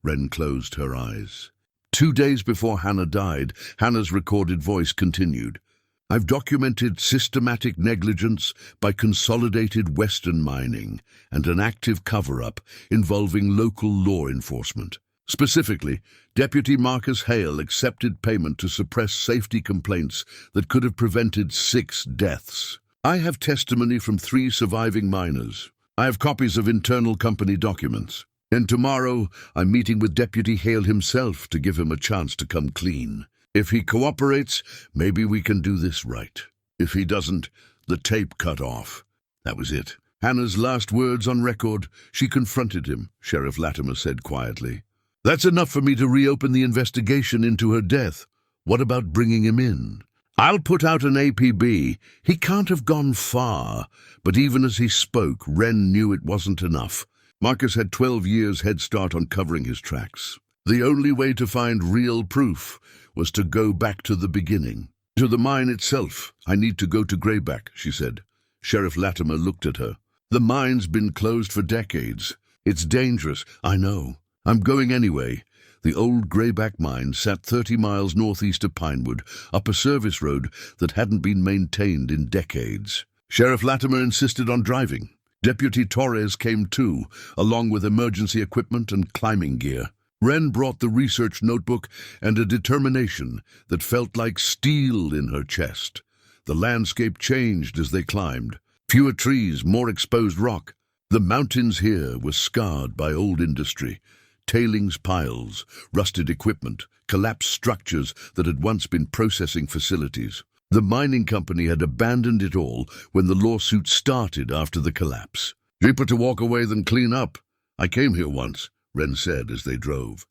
Wren closed her eyes. 2 days before Hannah died, Hannah's recorded voice continued. "I've documented systematic negligence by Consolidated Western Mining and an active cover-up involving local law enforcement. Specifically, Deputy Marcus Hale accepted payment to suppress safety complaints that could have prevented 6 deaths. I have testimony from 3 surviving miners. I have copies of internal company documents. And tomorrow, I'm meeting with Deputy Hale himself to give him a chance to come clean. If he cooperates, maybe we can do this right. If he doesn't, the tape cut off." That was it. Hannah's last words on record. She confronted him, Sheriff Latimer said quietly. "That's enough for me to reopen the investigation into her death. What about bringing him in? I'll put out an APB. He can't have gone far." But even as he spoke, Wren knew it wasn't enough. Marcus had 12 years head start on covering his tracks. The only way to find real proof was to go back to the beginning. "To the mine itself. I need to go to Greyback," she said. Sheriff Latimer looked at her. "The mine's been closed for decades. It's dangerous, I know. I'm going anyway." The old greyback mine sat 30 miles northeast of Pinewood, up a service road that hadn't been maintained in decades. Sheriff Latimer insisted on driving. Deputy Torres came too, along with emergency equipment and climbing gear. Wren brought the research notebook and a determination that felt like steel in her chest. The landscape changed as they climbed. Fewer trees, more exposed rock. The mountains here were scarred by old industry. Tailings piles, rusted equipment, collapsed structures that had once been processing facilities. The mining company had abandoned it all when the lawsuit started after the collapse. "Cheaper to walk away than clean up. I came here once," Wren said as they drove.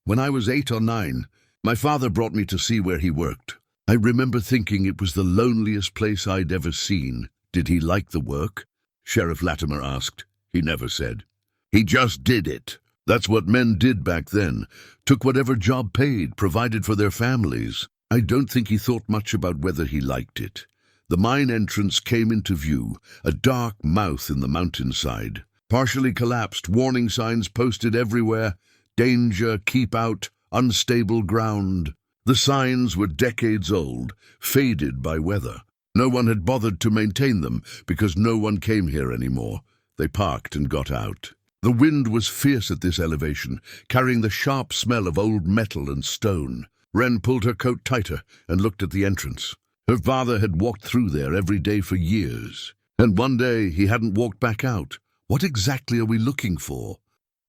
"When I was 8 or 9, my father brought me to see where he worked. I remember thinking it was the loneliest place I'd ever seen." "Did he like the work?" Sheriff Latimer asked. "He never said. He just did it. That's what men did back then. Took whatever job paid, provided for their families. I don't think he thought much about whether he liked it." The mine entrance came into view, a dark mouth in the mountainside. Partially collapsed, warning signs posted everywhere. Danger, keep out, unstable ground. The signs were decades old, faded by weather. No one had bothered to maintain them because no one came here anymore. They parked and got out. The wind was fierce at this elevation, carrying the sharp smell of old metal and stone. Wren pulled her coat tighter and looked at the entrance. Her father had walked through there every day for years, and one day he hadn't walked back out. "What exactly are we looking for?"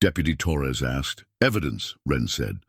Deputy Torres asked. "Evidence," Wren said.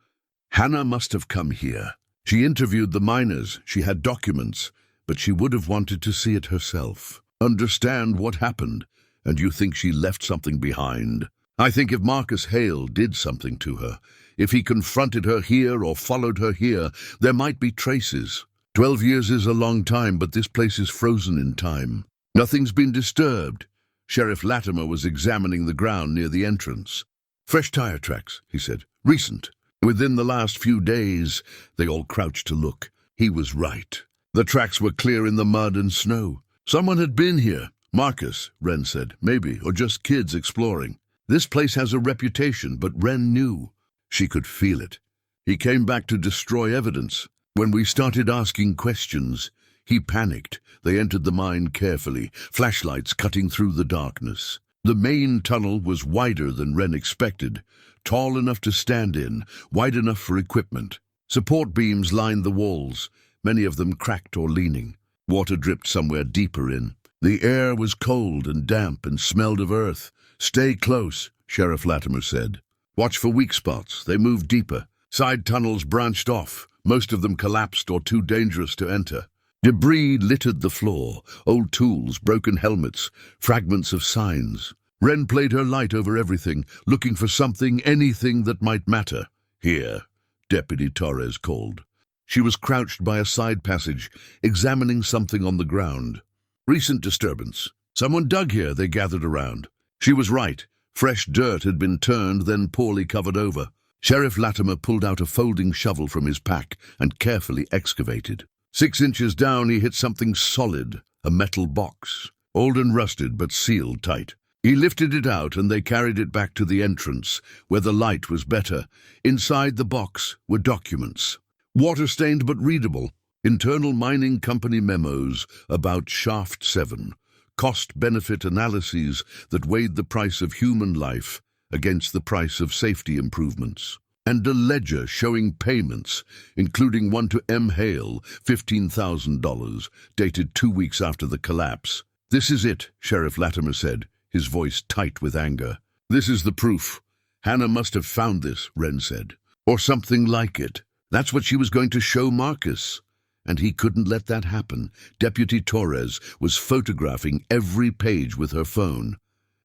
"Hannah must have come here. She interviewed the miners, she had documents, but she would have wanted to see it herself. Understand what happened. And you think she left something behind? I think if Marcus Hale did something to her, if he confronted her here or followed her here, there might be traces. 12 years is a long time, but this place is frozen in time. Nothing's been disturbed." Sheriff Latimer was examining the ground near the entrance. "Fresh tire tracks," he said. "Recent. Within the last few days." They all crouched to look. He was right. The tracks were clear in the mud and snow. "Someone had been here." "Marcus," Wren said. "Maybe, or just kids exploring. This place has a reputation," but Wren knew. She could feel it. "He came back to destroy evidence. When we started asking questions, he panicked." They entered the mine carefully, flashlights cutting through the darkness. The main tunnel was wider than Wren expected, tall enough to stand in, wide enough for equipment. Support beams lined the walls, many of them cracked or leaning. Water dripped somewhere deeper in. The air was cold and damp and smelled of earth. "Stay close," Sheriff Latimer said. "Watch for weak spots. They moved deeper. Side tunnels branched off, most of them collapsed or too dangerous to enter. Debris littered the floor, old tools, broken helmets, fragments of signs. Wren played her light over everything, looking for something, anything that might matter. "Here," Deputy Torres called. She was crouched by a side passage, examining something on the ground. "Recent disturbance. Someone dug here," they gathered around. She was right. Fresh dirt had been turned, then poorly covered over. Sheriff Latimer pulled out a folding shovel from his pack and carefully excavated. 6 inches down, he hit something solid, a metal box, old and rusted but sealed tight. He lifted it out and they carried it back to the entrance, where the light was better. Inside the box were documents. Water-stained but readable. Internal mining company memos about Shaft 7. Cost-benefit analyses that weighed the price of human life against the price of safety improvements. And a ledger showing payments, including one to M. Hale, $15,000, dated 2 weeks after the collapse. "This is it," Sheriff Latimer said, his voice tight with anger. "This is the proof. Hannah must have found this," Wren said. "Or something like it. That's what she was going to show Marcus." And he couldn't let that happen. Deputy Torres was photographing every page with her phone.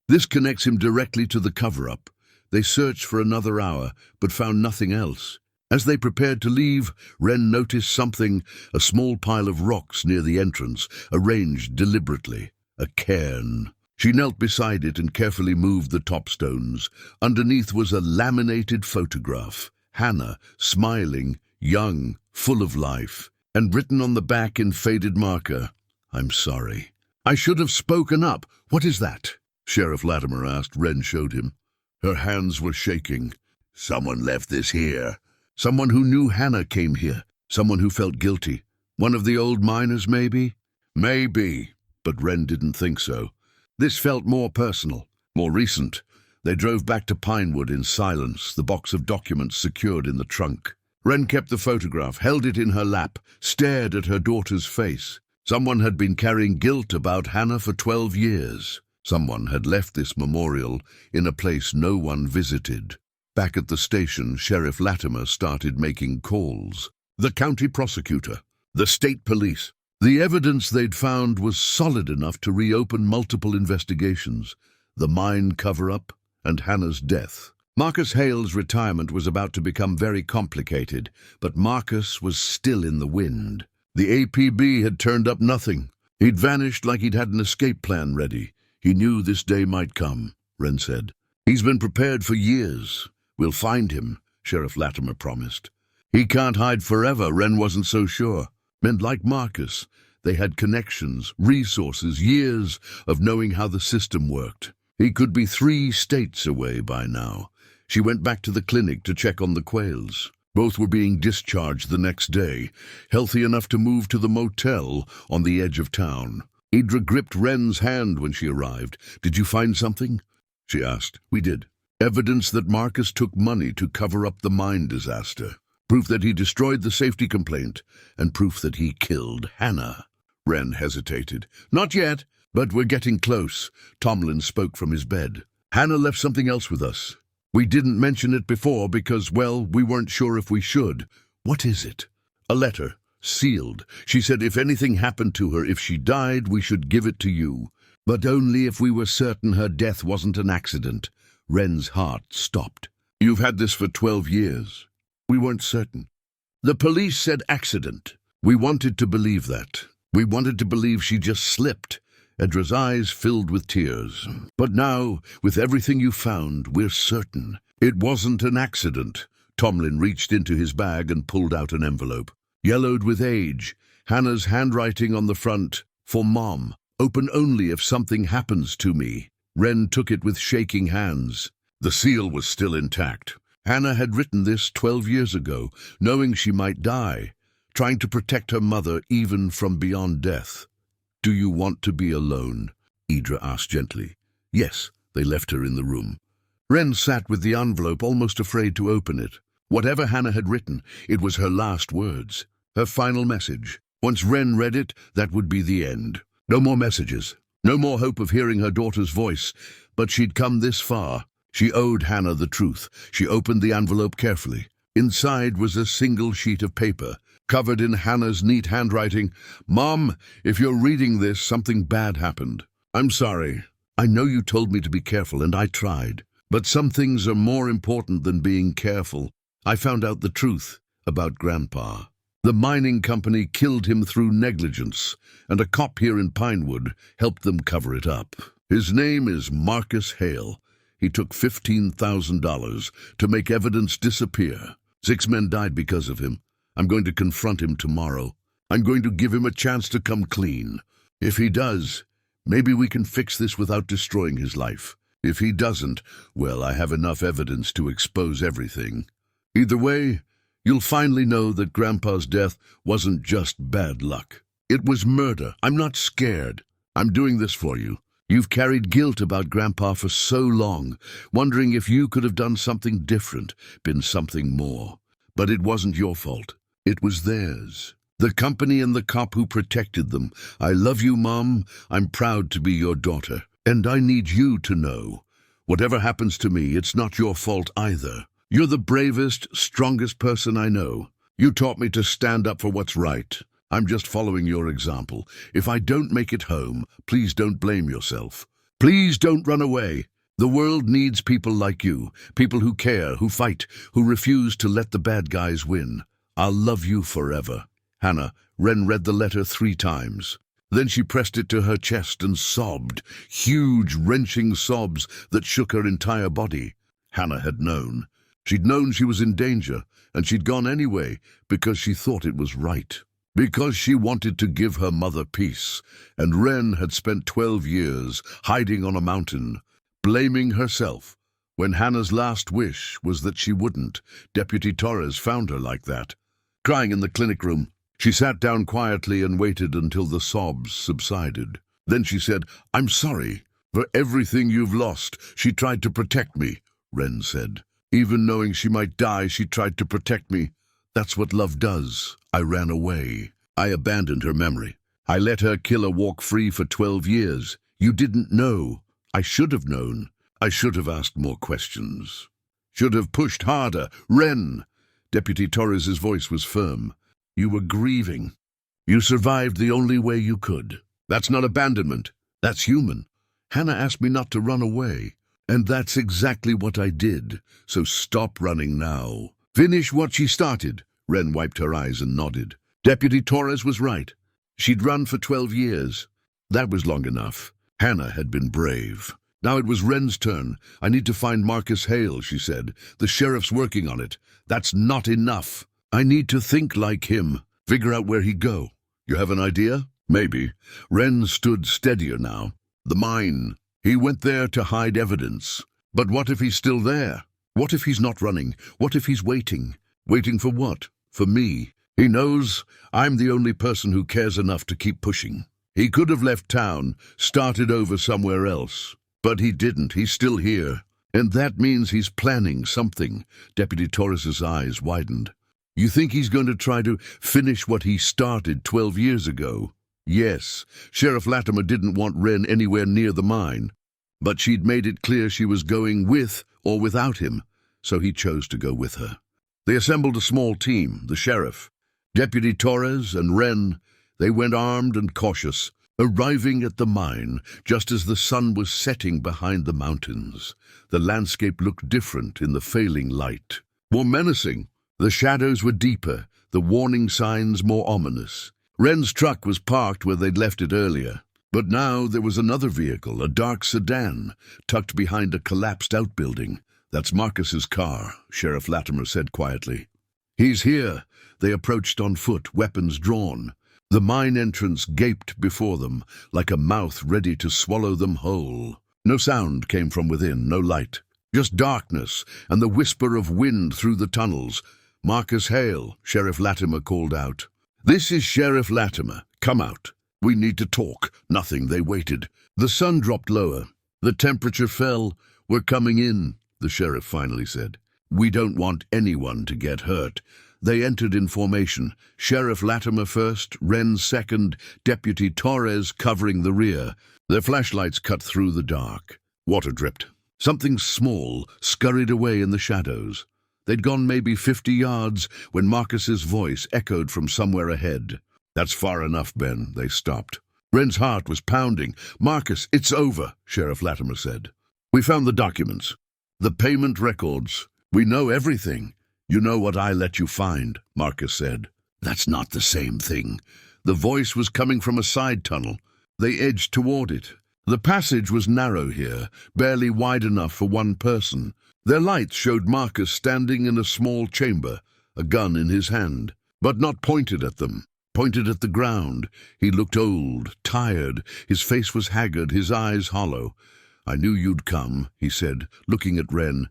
This connects him directly to the cover-up. They searched for another hour, but found nothing else. As they prepared to leave, Wren noticed something, a small pile of rocks near the entrance, arranged deliberately. A cairn. She knelt beside it and carefully moved the top stones. Underneath was a laminated photograph. Hannah, smiling, young, full of life. And written on the back in faded marker, "I'm sorry." I should have spoken up. What is that? Sheriff Latimer asked. Wren showed him. Her hands were shaking. Someone left this here. Someone who knew Hannah came here. Someone who felt guilty. One of the old miners, maybe? Maybe, but Wren didn't think so. This felt more personal, more recent. They drove back to Pinewood in silence, the box of documents secured in the trunk. Wren kept the photograph, held it in her lap, stared at her daughter's face. Someone had been carrying guilt about Hannah for 12 years. Someone had left this memorial in a place no one visited. Back at the station, Sheriff Latimer started making calls. The county prosecutor, the state police. The evidence they'd found was solid enough to reopen multiple investigations. The mine cover-up and Hannah's death. Marcus Hale's retirement was about to become very complicated, but Marcus was still in the wind. The APB had turned up nothing. He'd vanished like he'd had an escape plan ready. He knew this day might come, Wren said. He's been prepared for years. We'll find him, Sheriff Latimer promised. He can't hide forever, Wren wasn't so sure. Men like Marcus, they had connections, resources, years of knowing how the system worked. He could be 3 states away by now. She went back to the clinic to check on the Quayles. Both were being discharged the next day, healthy enough to move to the motel on the edge of town. Idra gripped Wren's hand when she arrived. Did you find something? She asked. We did. Evidence that Marcus took money to cover up the mine disaster. Proof that he destroyed the safety complaint, and proof that he killed Hannah. Wren hesitated. Not yet, but we're getting close. Tomlin spoke from his bed. Hannah left something else with us. We didn't mention it before because, well, we weren't sure if we should. What is it? A letter, sealed. She said if anything happened to her, if she died, we should give it to you. But only if we were certain her death wasn't an accident. Wren's heart stopped. You've had this for 12 years. We weren't certain. The police said accident. We wanted to believe that. We wanted to believe she just slipped. Idra's eyes filled with tears. But now, with everything you found, we're certain. It wasn't an accident. Tomlin reached into his bag and pulled out an envelope. Yellowed with age, Hannah's handwriting on the front, for Mom. Open only if something happens to me. Wren took it with shaking hands. The seal was still intact. Hannah had written this 12 years ago, knowing she might die, trying to protect her mother even from beyond death. Do you want to be alone? Idra asked gently. Yes, they left her in the room. Wren sat with the envelope, almost afraid to open it. Whatever Hannah had written, it was her last words, her final message. Once Wren read it, that would be the end. No more messages, no more hope of hearing her daughter's voice, but she'd come this far. She owed Hannah the truth. She opened the envelope carefully. Inside was a single sheet of paper, covered in Hannah's neat handwriting. Mom, if you're reading this, something bad happened. I'm sorry. I know you told me to be careful, and I tried. But some things are more important than being careful. I found out the truth about Grandpa. The mining company killed him through negligence, and a cop here in Pinewood helped them cover it up. His name is Marcus Hale. He took $15,000 to make evidence disappear. 6 men died because of him. I'm going to confront him tomorrow. I'm going to give him a chance to come clean. If he does, maybe we can fix this without destroying his life. If he doesn't, well, I have enough evidence to expose everything. Either way, you'll finally know that Grandpa's death wasn't just bad luck. It was murder. I'm not scared. I'm doing this for you. You've carried guilt about Grandpa for so long, wondering if you could have done something different, been something more. But it wasn't your fault. It was theirs. The company and the cop who protected them. I love you, Mom. I'm proud to be your daughter. And I need you to know, whatever happens to me, it's not your fault either. You're the bravest, strongest person I know. You taught me to stand up for what's right. I'm just following your example. If I don't make it home, please don't blame yourself. Please don't run away. The world needs people like you, people who care, who fight, who refuse to let the bad guys win. I'll love you forever. Hannah, Wren read the letter 3 times. Then she pressed it to her chest and sobbed, huge, wrenching sobs that shook her entire body. Hannah had known. She'd known she was in danger, and she'd gone anyway because she thought it was right. Because she wanted to give her mother peace, and Wren had spent 12 years hiding on a mountain, blaming herself. When Hannah's last wish was that she wouldn't, Deputy Torres found her like that. Crying in the clinic room, she sat down quietly and waited until the sobs subsided. Then she said, "I'm sorry for everything you've lost. She tried to protect me," Wren said. "Even knowing she might die, she tried to protect me. That's what love does. I ran away. I abandoned her memory. I let her killer walk free for 12 years. You didn't know. I should have known. I should have asked more questions. Should have pushed harder. Wren!" Deputy Torres's voice was firm. "You were grieving. You survived the only way you could. That's not abandonment. That's human. Hannah asked me not to run away. And that's exactly what I did. So stop running now. Finish what she started." Wren wiped her eyes and nodded. Deputy Torres was right. She'd run for 12 years. That was long enough. Hannah had been brave. Now it was Wren's turn. "I need to find Marcus Hale," she said. "The sheriff's working on it. That's not enough. I need to think like him. Figure out where he'd go. You have an idea?" "Maybe." Wren stood steadier now. "The mine. He went there to hide evidence. But what if he's still there? What if he's not running? What if he's waiting? Waiting for what? For me. He knows I'm the only person who cares enough to keep pushing. He could have left town, started over somewhere else. But he didn't. He's still here. And that means he's planning something." Deputy Torres's eyes widened. "You think he's going to try to finish what he started 12 years ago?" "Yes. Sheriff Latimer didn't want Wren anywhere near the mine. But she'd made it clear she was going with or without him, so he chose to go with her. They assembled a small team, the sheriff, Deputy Torres, and Wren. They went armed and cautious, arriving at the mine just as the sun was setting behind the mountains. The landscape looked different in the failing light, more menacing. The shadows were deeper, the warning signs more ominous. Wren's truck was parked where they'd left it earlier. But now there was another vehicle, a dark sedan, tucked behind a collapsed outbuilding. "That's Marcus's car," Sheriff Latimer said quietly. "He's here." They approached on foot, weapons drawn. The mine entrance gaped before them, like a mouth ready to swallow them whole. No sound came from within, no light. Just darkness and the whisper of wind through the tunnels. "Marcus Hale," Sheriff Latimer called out. "This is Sheriff Latimer. Come out. We need to talk." Nothing. They waited. The sun dropped lower. The temperature fell. "We're coming in," the sheriff finally said. "We don't want anyone to get hurt." They entered in formation. Sheriff Latimer first, Wren second, Deputy Torres covering the rear. Their flashlights cut through the dark. Water dripped. Something small scurried away in the shadows. They'd gone maybe 50 yards when Marcus's voice echoed from somewhere ahead. "That's far enough, Ben." They stopped. Wren's heart was pounding. "Marcus, it's over," Sheriff Latimer said. "We found the documents. The payment records. We know everything." "You know what I let you find," Marcus said. "That's not the same thing." The voice was coming from a side tunnel. They edged toward it. The passage was narrow here, barely wide enough for one person. Their lights showed Marcus standing in a small chamber, a gun in his hand, but not pointed at them. Pointed at the ground. He looked old, tired. His face was haggard, his eyes hollow. "I knew you'd come," he said, looking at Wren.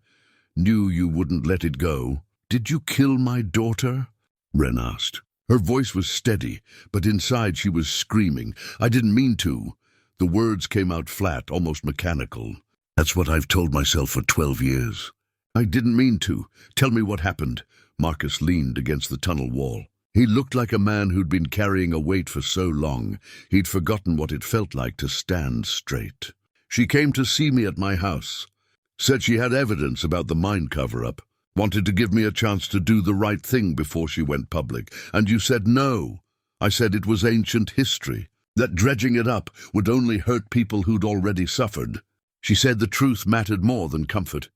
"Knew you wouldn't let it go." "Did you kill my daughter?" Wren asked. Her voice was steady, but inside she was screaming. "I didn't mean to." The words came out flat, almost mechanical. "That's what I've told myself for 12 years. I didn't mean to. Tell me what happened." Marcus leaned against the tunnel wall. He looked like a man who'd been carrying a weight for so long, he'd forgotten what it felt like to stand straight. "She came to see me at my house. Said she had evidence about the mine cover-up. Wanted to give me a chance to do the right thing before she went public. And you said no. I said it was ancient history, that dredging it up would only hurt people who'd already suffered. She said the truth mattered more than comfort.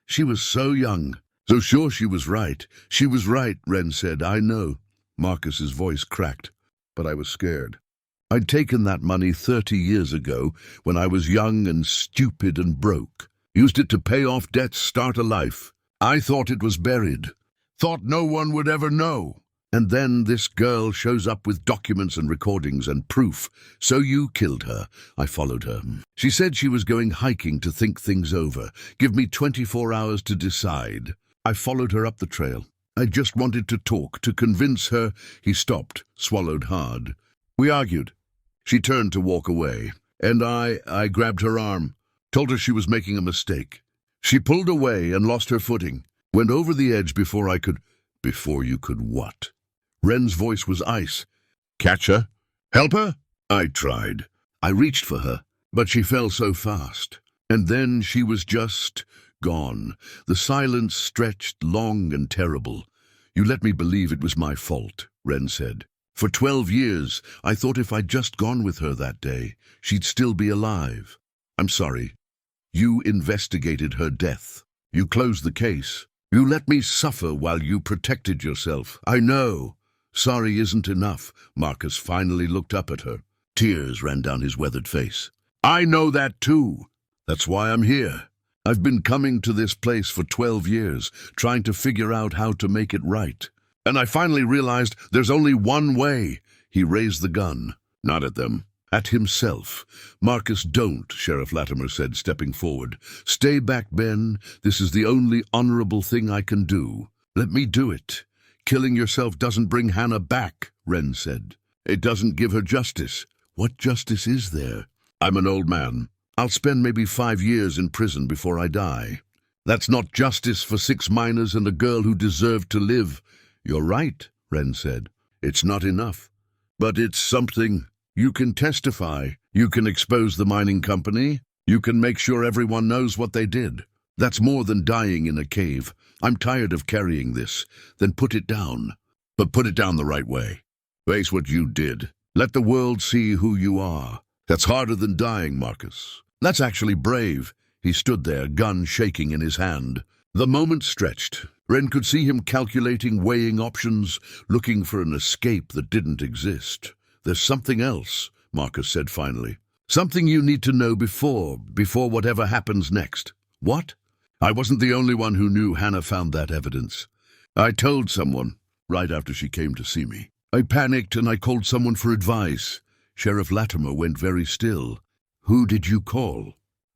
She was so young. So sure she was right. She was right," Wren said. "I know." Marcus's voice cracked. "But I was scared. I'd taken that money 30 years ago when I was young and stupid and broke. Used it to pay off debts, start a life. I thought it was buried. Thought no one would ever know. And then this girl shows up with documents and recordings and proof. So you killed her. I followed her. She said she was going hiking to think things over. Give me 24 hours to decide. I followed her up the trail. I just wanted to talk, to convince her. He stopped, swallowed hard. We argued. She turned to walk away, and I grabbed her arm, told her she was making a mistake. She pulled away and lost her footing, went over the edge before I could... Before you could what? Wren's voice was ice. Catch her? Help her? I tried. I reached for her, but she fell so fast. And then she was just gone. The silence stretched long and terrible. You let me believe it was my fault, Wren said. For 12 years, I thought if I'd just gone with her that day, she'd still be alive. I'm sorry. You investigated her death. You closed the case. You let me suffer while you protected yourself. I know. Sorry isn't enough. Marcus finally looked up at her. Tears ran down his weathered face. I know that too. That's why I'm here. I've been coming to this place for 12 years, trying to figure out how to make it right. And I finally realized there's only one way. He raised the gun. Not at them. At himself. Marcus, don't, Sheriff Latimer said, stepping forward. Stay back, Ben. This is the only honorable thing I can do. Let me do it. Killing yourself doesn't bring Hannah back, Wren said. It doesn't give her justice. What justice is there? I'm an old man. I'll spend maybe 5 years in prison before I die. That's not justice for 6 miners and a girl who deserved to live. You're right, Wren said. It's not enough. But it's something. You can testify. You can expose the mining company. You can make sure everyone knows what they did. That's more than dying in a cave. I'm tired of carrying this. Then put it down. But put it down the right way. Face what you did. Let the world see who you are. That's harder than dying, Marcus. That's actually brave. He stood there, gun shaking in his hand. The moment stretched. Wren could see him calculating, weighing options, looking for an escape that didn't exist. There's something else, Marcus said finally. Something you need to know before whatever happens next. What? I wasn't the only one who knew Hannah found that evidence. I told someone, right after she came to see me. I panicked and I called someone for advice. Sheriff Latimer went very still. Who did you call?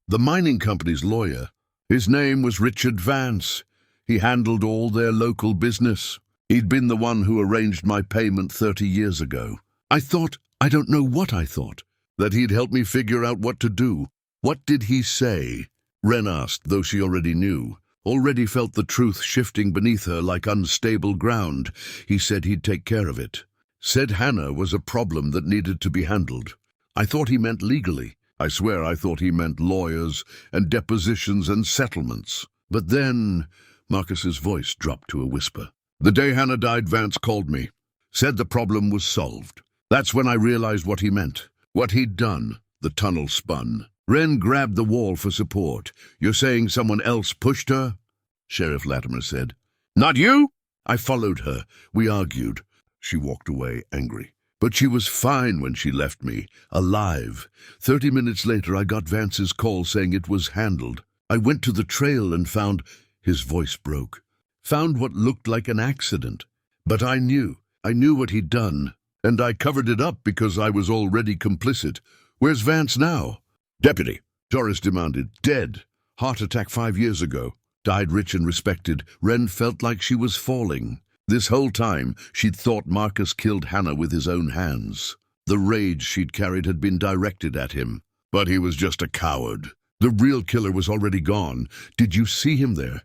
The mining company's lawyer. His name was Richard Vance. He handled all their local business. He'd been the one who arranged my payment 30 years ago. I don't know what I thought, that he'd help me figure out what to do. What did he say? Wren asked, though she already knew. Already felt the truth shifting beneath her like unstable ground. He said he'd take care of it. Said Hannah was a problem that needed to be handled. I thought he meant legally. I swear I thought he meant lawyers and depositions and settlements. But then, Marcus's voice dropped to a whisper. The day Hannah died, Vance called me. Said the problem was solved. That's when I realized what he meant. What he'd done. The tunnel spun. Wren grabbed the wall for support. You're saying someone else pushed her? Sheriff Latimer said. Not you? I followed her. We argued. She walked away, angry. But she was fine when she left me, alive. 30 minutes later, I got Vance's call saying it was handled. I went to the trail and found... His voice broke. Found what looked like an accident. But I knew what he'd done. And I covered it up because I was already complicit. Where's Vance now? Deputy, Torres demanded. Dead. Heart attack 5 years ago. Died rich and respected. Wren felt like she was falling. This whole time, she'd thought Marcus killed Hannah with his own hands. The rage she'd carried had been directed at him. But he was just a coward. The real killer was already gone. Did you see him there?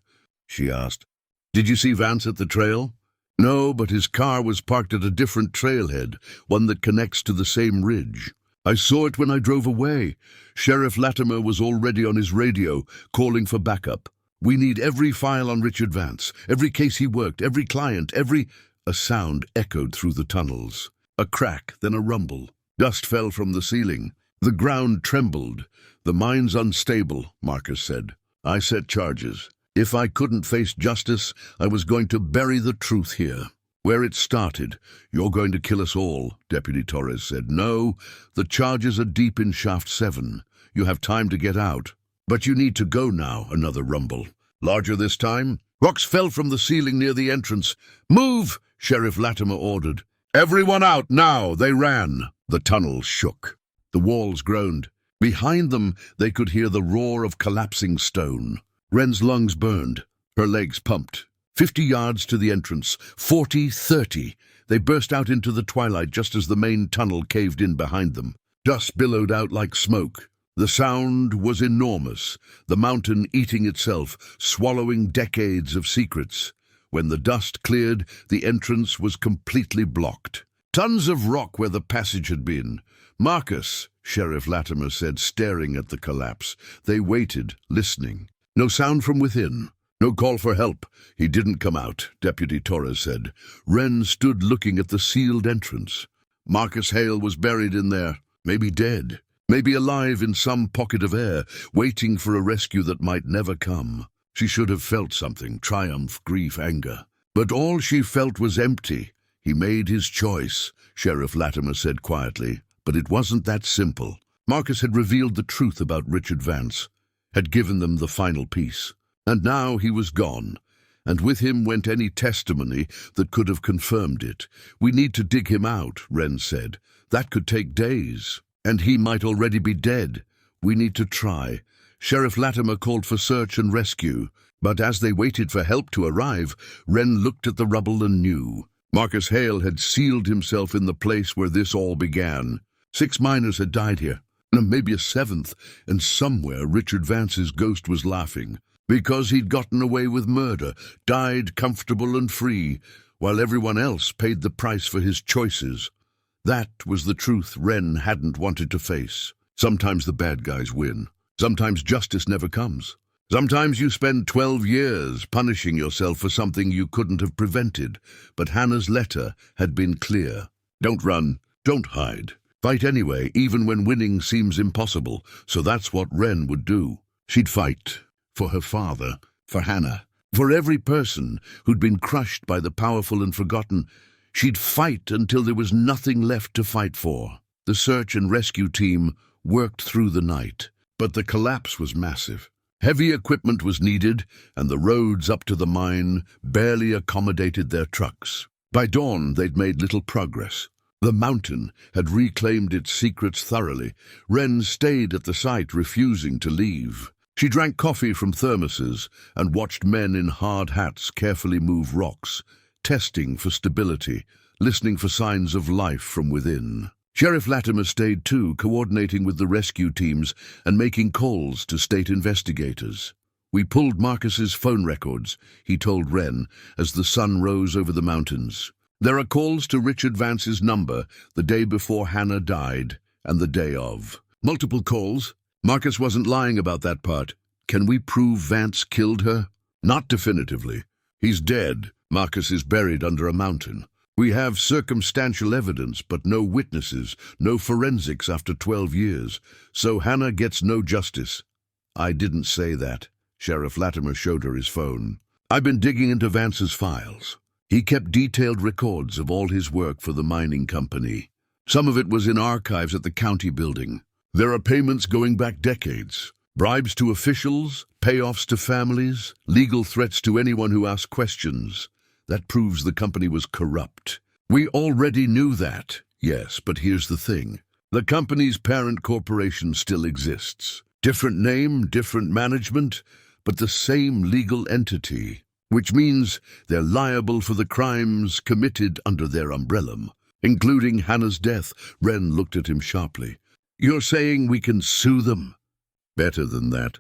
She asked. Did you see Vance at the trail? No, but his car was parked at a different trailhead, one that connects to the same ridge. I saw it when I drove away. Sheriff Latimer was already on his radio, calling for backup. We need every file on Richard Vance, every case he worked, every client, every... A sound echoed through the tunnels. A crack, then a rumble. Dust fell from the ceiling. The ground trembled. The mine's unstable, Marcus said. I set charges. If I couldn't face justice, I was going to bury the truth here. Where it started. You're going to kill us all, Deputy Torres said. No, the charges are deep in Shaft 7. You have time to get out. But you need to go now, another rumble. Larger this time? Rocks fell from the ceiling near the entrance. Move! Sheriff Latimer ordered. "Everyone out now!" They ran. The tunnel shook. The walls groaned. Behind them, they could hear the roar of collapsing stone. Wren's lungs burned. Her legs pumped. 50 yards to the entrance. 40, 30. They burst out into the twilight just as the main tunnel caved in behind them. Dust billowed out like smoke. The sound was enormous, the mountain eating itself, swallowing decades of secrets. When the dust cleared, the entrance was completely blocked. Tons of rock where the passage had been. "Marcus," Sheriff Latimer said, staring at the collapse. They waited, listening. No sound from within. No call for help. "He didn't come out," Deputy Torres said. Wren stood looking at the sealed entrance. Marcus Hale was buried in there, maybe dead, maybe alive in some pocket of air, waiting for a rescue that might never come. She should have felt something, triumph, grief, anger. But all she felt was empty. "He made his choice," Sheriff Latimer said quietly. But it wasn't that simple. Marcus had revealed the truth about Richard Vance, had given them the final piece. And now he was gone, and with him went any testimony that could have confirmed it. "We need to dig him out," Wren said. "That could take days, and he might already be dead. We need to try." Sheriff Latimer called for search and rescue, but as they waited for help to arrive, Wren looked at the rubble and knew. Marcus Hale had sealed himself in the place where this all began. 6 miners had died here, and maybe a 7th, and somewhere Richard Vance's ghost was laughing. Because he'd gotten away with murder, died comfortable and free, while everyone else paid the price for his choices. That was the truth Wren hadn't wanted to face. Sometimes the bad guys win. Sometimes justice never comes. Sometimes you spend 12 years punishing yourself for something you couldn't have prevented. But Hannah's letter had been clear. Don't run, don't hide. Fight anyway, even when winning seems impossible. So that's what Wren would do. She'd fight. For her father, for Hannah, for every person who'd been crushed by the powerful and forgotten. She'd fight until there was nothing left to fight for. The search and rescue team worked through the night, but the collapse was massive. Heavy equipment was needed, and the roads up to the mine barely accommodated their trucks. By dawn, they'd made little progress. The mountain had reclaimed its secrets thoroughly. Wren stayed at the site, refusing to leave. She drank coffee from thermoses and watched men in hard hats carefully move rocks, testing for stability, listening for signs of life from within. Sheriff Latimer stayed too, coordinating with the rescue teams and making calls to state investigators. "We pulled Marcus's phone records," he told Wren as the sun rose over the mountains. "There are calls to Richard Vance's number the day before Hannah died and the day of. Multiple calls. Marcus wasn't lying about that part. Can we prove Vance killed her? Not definitively. He's dead. Marcus is buried under a mountain. We have circumstantial evidence, but no witnesses, no forensics after 12 years. So Hannah gets no justice." "I didn't say that." Sheriff Latimer showed her his phone. "I've been digging into Vance's files. He kept detailed records of all his work for the mining company. Some of it was in archives at the county building. There are payments going back decades. Bribes to officials, payoffs to families, legal threats to anyone who asks questions. That proves the company was corrupt. We already knew that, yes, but here's the thing. The company's parent corporation still exists. Different name, different management, but the same legal entity, which means they're liable for the crimes committed under their umbrella, including Hannah's death." Wren looked at him sharply. "You're saying we can sue them?" "Better than that.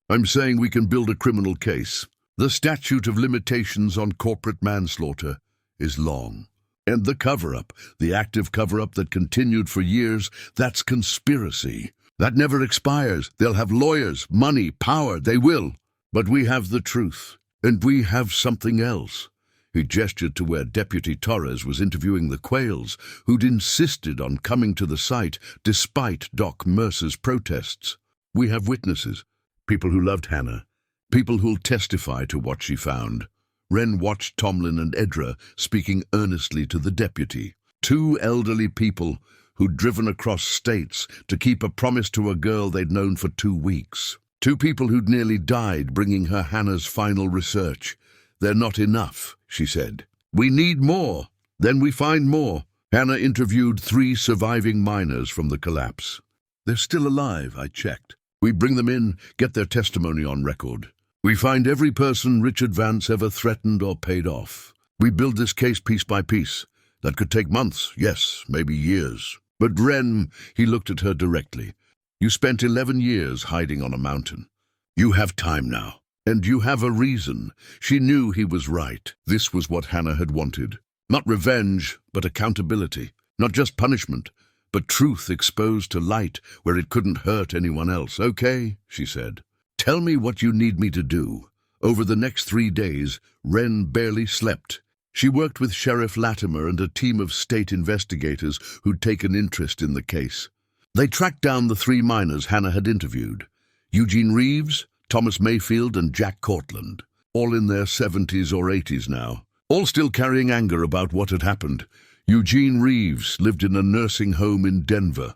I'm saying we can build a criminal case. The statute of limitations on corporate manslaughter is long. And the cover-up, the active cover-up that continued for years, that's conspiracy. That never expires. They'll have lawyers, money, power. They will. But we have the truth. And we have something else." He gestured to where Deputy Torres was interviewing the Quails, who'd insisted on coming to the site despite Doc Mercer's protests. "We have witnesses, people who loved Hannah, people who'll testify to what she found." Wren watched Tomlin and Edra speaking earnestly to the deputy. 2 elderly people who'd driven across states to keep a promise to a girl they'd known for 2 weeks. 2 people who'd nearly died bringing her Hannah's final research. "They're not enough," she said. We need more. Then we find more. Hannah interviewed 3 surviving miners from the collapse. They're still alive, I checked. We bring them in, get their testimony on record. We find every person Richard Vance ever threatened or paid off. We build this case piece by piece. That could take months, yes, maybe years. But Wren, he looked at her directly. You spent 11 years hiding on a mountain. You have time now. And you have a reason. She knew he was right. This was what Hannah had wanted. Not revenge, but accountability. Not just punishment, but truth exposed to light where it couldn't hurt anyone else. Okay, she said. Tell me what you need me to do. Over the next 3 days, Wren barely slept. She worked with Sheriff Latimer and a team of state investigators who'd taken interest in the case. They tracked down the 3 miners Hannah had interviewed. Eugene Reeves, Thomas Mayfield, and Jack Cortland, all in their 70s or 80s now, all still carrying anger about what had happened. Eugene Reeves lived in a nursing home in Denver.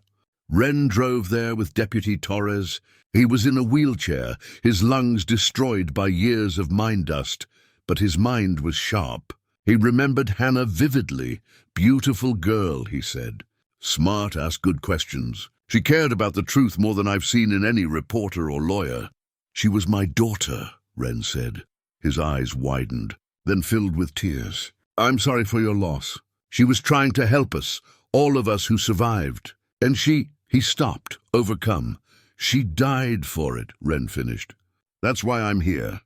Wren drove there with Deputy Torres. He was in a wheelchair, his lungs destroyed by years of mine dust, but his mind was sharp. He remembered Hannah vividly. Beautiful girl, he said. Smart, asked good questions. She cared about the truth more than I've seen in any reporter or lawyer. She was my daughter, Wren said. His eyes widened, then filled with tears. I'm sorry for your loss. She was trying to help us, all of us who survived. And he stopped, overcome. She died for it, Wren finished. That's why I'm here.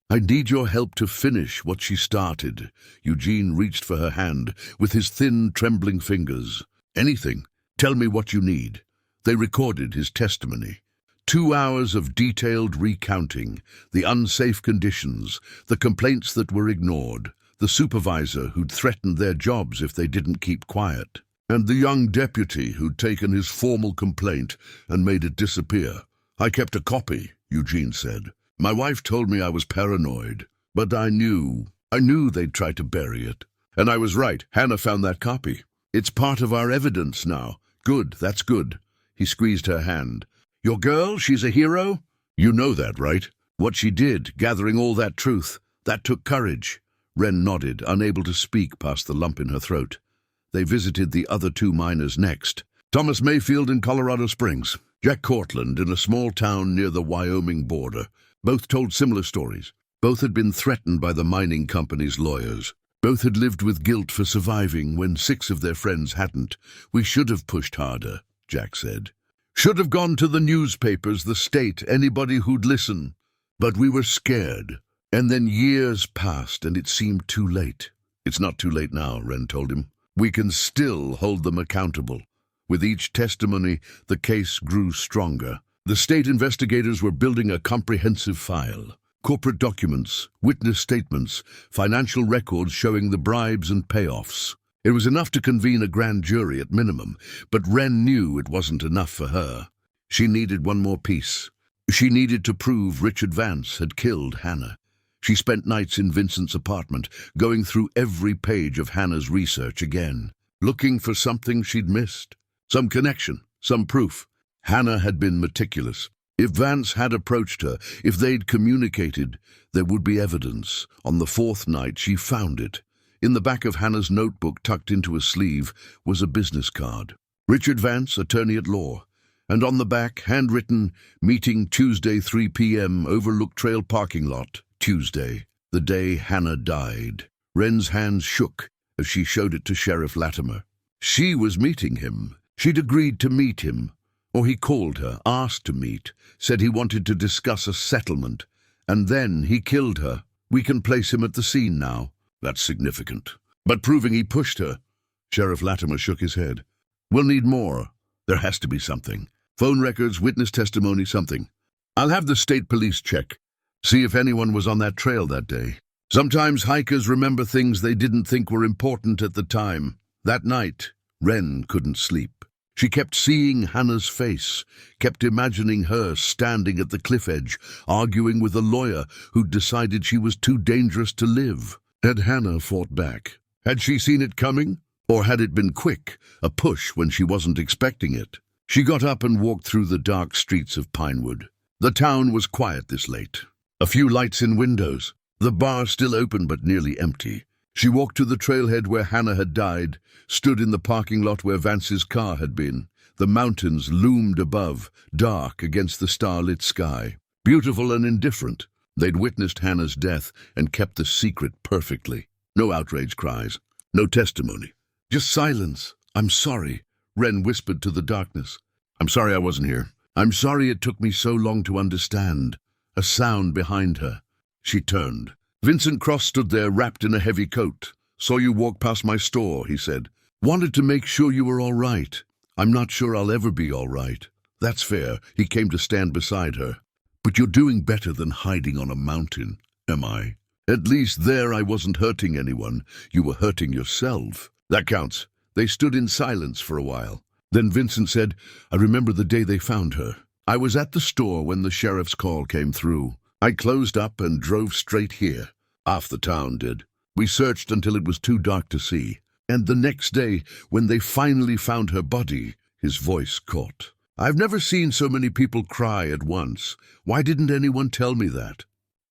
I need your help to finish what she started. Eugene reached for her hand with his thin, trembling fingers. Anything. Tell me what you need. They recorded his testimony. 2 hours of detailed recounting, the unsafe conditions, the complaints that were ignored, the supervisor who'd threatened their jobs if they didn't keep quiet, and the young deputy who'd taken his formal complaint and made it disappear. I kept a copy, Eugene said. My wife told me I was paranoid, but I knew they'd try to bury it. And I was right. Hannah found that copy. It's part of our evidence now. Good, that's good. He squeezed her hand. Your girl, she's a hero? You know that, right? What she did, gathering all that truth, that took courage. Wren nodded, unable to speak past the lump in her throat. They visited the other 2 miners next. Thomas Mayfield in Colorado Springs, Jack Cortland in a small town near the Wyoming border. Both told similar stories. Both had been threatened by the mining company's lawyers. Both had lived with guilt for surviving when 6 of their friends hadn't. We should have pushed harder, Jack said. Should have gone to the newspapers, the state, anybody who'd listen. But we were scared. And then years passed and it seemed too late. It's not too late now, Wren told him. We can still hold them accountable. With each testimony, the case grew stronger. The state investigators were building a comprehensive file. Corporate documents, witness statements, financial records showing the bribes and payoffs. It was enough to convene a grand jury at minimum, but Wren knew it wasn't enough for her. She needed one more piece. She needed to prove Richard Vance had killed Hannah. She spent nights in Vincent's apartment, going through every page of Hannah's research again, looking for something she'd missed. Some connection, some proof. Hannah had been meticulous. If Vance had approached her, if they'd communicated, there would be evidence. On the 4th night, she found it. In the back of Hannah's notebook, tucked into a sleeve, was a business card. Richard Vance, attorney at law. And on the back, handwritten, meeting Tuesday 3 p.m., Overlook Trail parking lot, Tuesday, the day Hannah died. Wren's hands shook as she showed it to Sheriff Latimer. She was meeting him. She'd agreed to meet him. Or he called her, asked to meet, said he wanted to discuss a settlement, and then he killed her. We can place him at the scene now. That's significant. But proving he pushed her. Sheriff Latimer shook his head. We'll need more. There has to be something. Phone records, witness testimony, something. I'll have the state police check. See if anyone was on that trail that day. Sometimes hikers remember things they didn't think were important at the time. That night, Wren couldn't sleep. She kept seeing Hannah's face, kept imagining her standing at the cliff edge, arguing with a lawyer who'd decided she was too dangerous to live. Had Hannah fought back? Had she seen it coming? Or had it been quick, a push when she wasn't expecting it? She got up and walked through the dark streets of Pinewood. The town was quiet this late. A few lights in windows. The bar still open but nearly empty. She walked to the trailhead where Hannah had died, stood in the parking lot where Vance's car had been. The mountains loomed above, dark against the starlit sky. Beautiful and indifferent. They'd witnessed Hannah's death and kept the secret perfectly. No outrage cries, no testimony. Just silence. "I'm sorry," Wren whispered to the darkness. "I'm sorry I wasn't here. I'm sorry it took me so long to understand." A sound behind her. She turned. Vincent Cross stood there wrapped in a heavy coat. "Saw you walk past my store," he said. "Wanted to make sure you were all right. I'm not sure I'll ever be all right." "That's fair." He came to stand beside her. "But you're doing better than hiding on a mountain." "Am I? At least there I wasn't hurting anyone. You were hurting yourself." "That counts." They stood in silence for a while. Then Vincent said, "I remember the day they found her. I was at the store when the sheriff's call came through. I closed up and drove straight here. Half the town did. We searched until it was too dark to see. And the next day, when they finally found her body," his voice caught. "I've never seen so many people cry at once. Why didn't anyone tell me that?"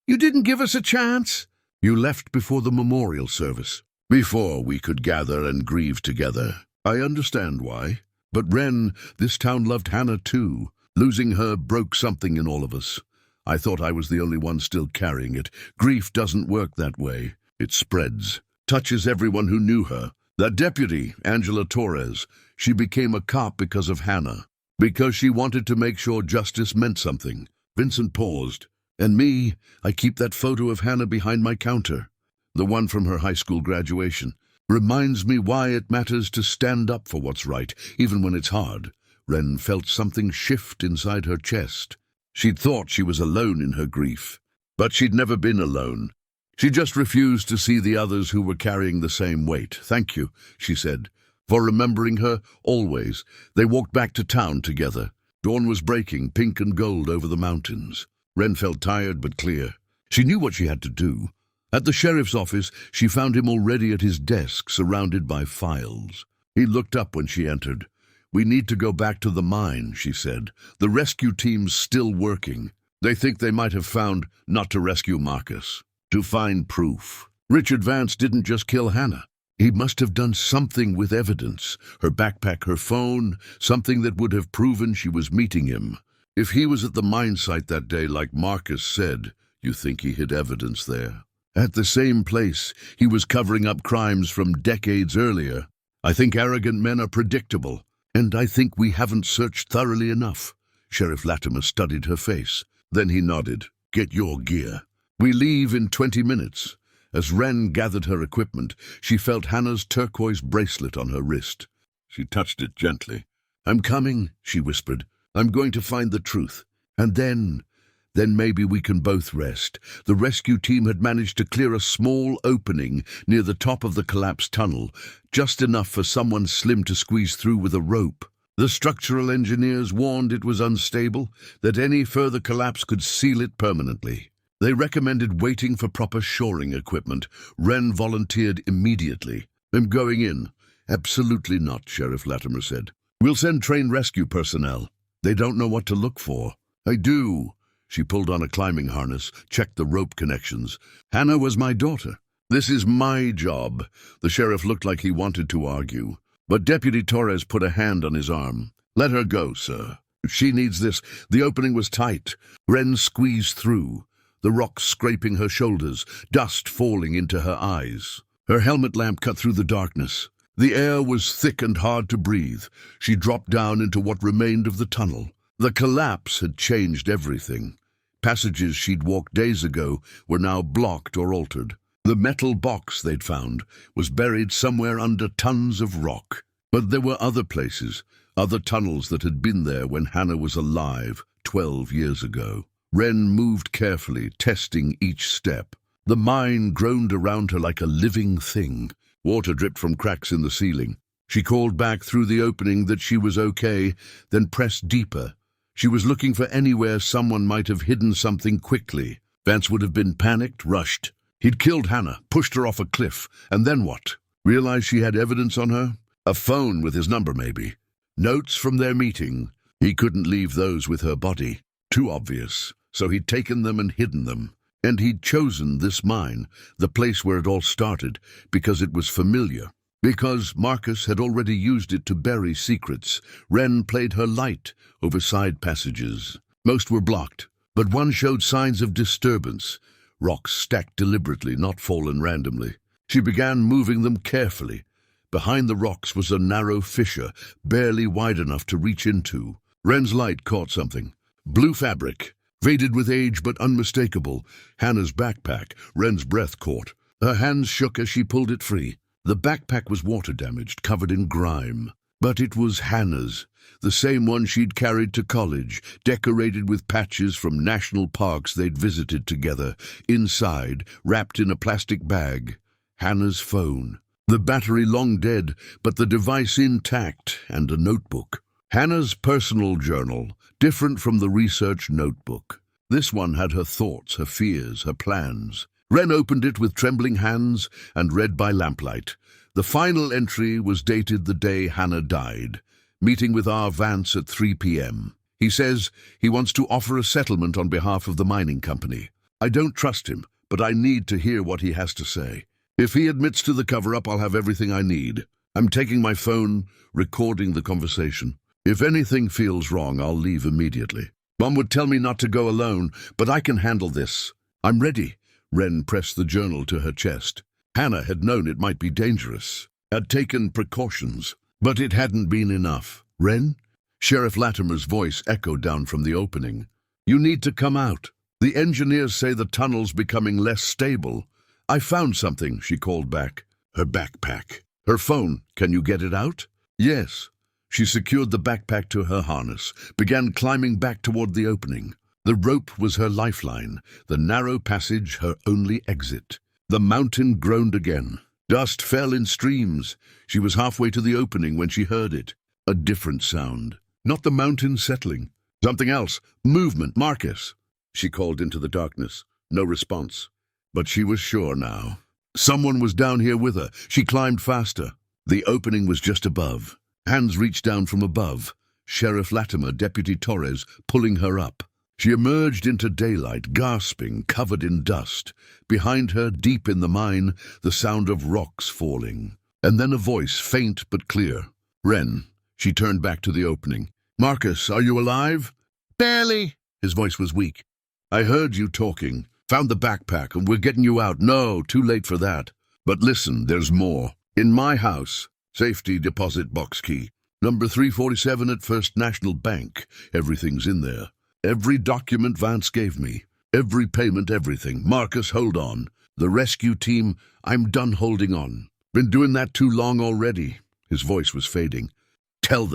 "You didn't give us a chance." "You left before the memorial service, before we could gather and grieve together. I understand why. But Wren, this town loved Hannah too. Losing her broke something in all of us. I thought I was the only one still carrying it. Grief doesn't work that way. It spreads, touches everyone who knew her. That deputy, Angela Torres, she became a cop because of Hannah, because she wanted to make sure justice meant something." Vincent paused. "And me, I keep that photo of Hannah behind my counter, the one from her high school graduation. Reminds me why it matters to stand up for what's right, even when it's hard." Wren felt something shift inside her chest. She'd thought she was alone in her grief, but she'd never been alone. She just refused to see the others who were carrying the same weight. "Thank you," she said, "for remembering her, always." They walked back to town together. Dawn was breaking, pink and gold over the mountains. Wren felt tired but clear. She knew what she had to do. At the sheriff's office, she found him already at his desk, surrounded by files. He looked up when she entered. "We need to go back to the mine," she said. "The rescue team's still working. They think they might have found, not to rescue Marcus, to find proof. Richard Vance didn't just kill Hannah. He must have done something with evidence. Her backpack, her phone, something that would have proven she was meeting him. If he was at the mine site that day, like Marcus said, you think he hid evidence there? At the same place, he was covering up crimes from decades earlier. I think arrogant men are predictable, and I think we haven't searched thoroughly enough." Sheriff Latimer studied her face. Then he nodded. "Get your gear. We leave in 20 minutes. As Wren gathered her equipment, she felt Hannah's turquoise bracelet on her wrist. She touched it gently. "I'm coming," she whispered. "I'm going to find the truth. And then maybe we can both rest." The rescue team had managed to clear a small opening near the top of the collapsed tunnel, just enough for someone slim to squeeze through with a rope. The structural engineers warned it was unstable, that any further collapse could seal it permanently. They recommended waiting for proper shoring equipment. Wren volunteered immediately. "I'm going in." "Absolutely not," Sheriff Latimer said. "We'll send trained rescue personnel. They don't know what to look for." "I do." She pulled on a climbing harness, checked the rope connections. "Hannah was my daughter. This is my job." The sheriff looked like he wanted to argue, but Deputy Torres put a hand on his arm. "Let her go, sir. She needs this." The opening was tight. Wren squeezed through, the rocks scraping her shoulders, dust falling into her eyes. Her helmet lamp cut through the darkness. The air was thick and hard to breathe. She dropped down into what remained of the tunnel. The collapse had changed everything. Passages she'd walked days ago were now blocked or altered. The metal box they'd found was buried somewhere under tons of rock. But there were other places, other tunnels that had been there when Hannah was alive 12 years ago. Wren moved carefully, testing each step. The mine groaned around her like a living thing. Water dripped from cracks in the ceiling. She called back through the opening that she was okay, then pressed deeper. She was looking for anywhere someone might have hidden something quickly. Vance would have been panicked, rushed. He'd killed Hannah, pushed her off a cliff, and then what? Realized she had evidence on her? A phone with his number, maybe. Notes from their meeting. He couldn't leave those with her body. Too obvious. So he'd taken them and hidden them. And he'd chosen this mine, the place where it all started, because it was familiar. Because Marcus had already used it to bury secrets, Wren played her light over side passages. Most were blocked, but one showed signs of disturbance. Rocks stacked deliberately, not fallen randomly. She began moving them carefully. Behind the rocks was a narrow fissure, barely wide enough to reach into. Wren's light caught something. Blue fabric, faded with age but unmistakable. Hannah's backpack. Wren's breath caught. Her hands shook as she pulled it free. The backpack was water-damaged, covered in grime. But it was Hannah's, the same one she'd carried to college, decorated with patches from national parks they'd visited together. Inside, wrapped in a plastic bag, Hannah's phone. The battery long dead, but the device intact, and a notebook. Hannah's personal journal, different from the research notebook. This one had her thoughts, her fears, her plans. Wren opened it with trembling hands and read by lamplight. The final entry was dated the day Hannah died. Meeting with R. Vance at 3 p.m. He says he wants to offer a settlement on behalf of the mining company. I don't trust him, but I need to hear what he has to say. If he admits to the cover-up, I'll have everything I need. I'm taking my phone, recording the conversation. If anything feels wrong, I'll leave immediately. Mom would tell me not to go alone, but I can handle this. I'm ready. Wren pressed the journal to her chest. Hannah had known it might be dangerous, had taken precautions, but it hadn't been enough. Wren? Sheriff Latimer's voice echoed down from the opening. You need to come out. The engineers say the tunnel's becoming less stable. I found something, she called back. Her backpack. Her phone. Can you get it out? Yes. She secured the backpack to her harness, began climbing back toward the opening. The rope was her lifeline, the narrow passage her only exit. The mountain groaned again. Dust fell in streams. She was halfway to the opening when she heard it. A different sound. Not the mountain settling. Something else. Movement. Marcus. She called into the darkness. No response. But she was sure now. Someone was down here with her. She climbed faster. The opening was just above. Hands reached down from above. Sheriff Latimer, Deputy Torres, pulling her up. She emerged into daylight, gasping, covered in dust. Behind her, deep in the mine, the sound of rocks falling. And then a voice, faint but clear. Wren. She turned back to the opening. Marcus, are you alive? Barely. His voice was weak. I heard you talking. Found the backpack, and we're getting you out. No, too late for that. But listen, there's more. In my house, safety deposit box key. Number 347 at First National Bank. Everything's in there. Every document Vance gave me. Every payment, everything. Marcus, hold on. The rescue team, I'm done holding on. Been doing that too long already. His voice was fading. Tell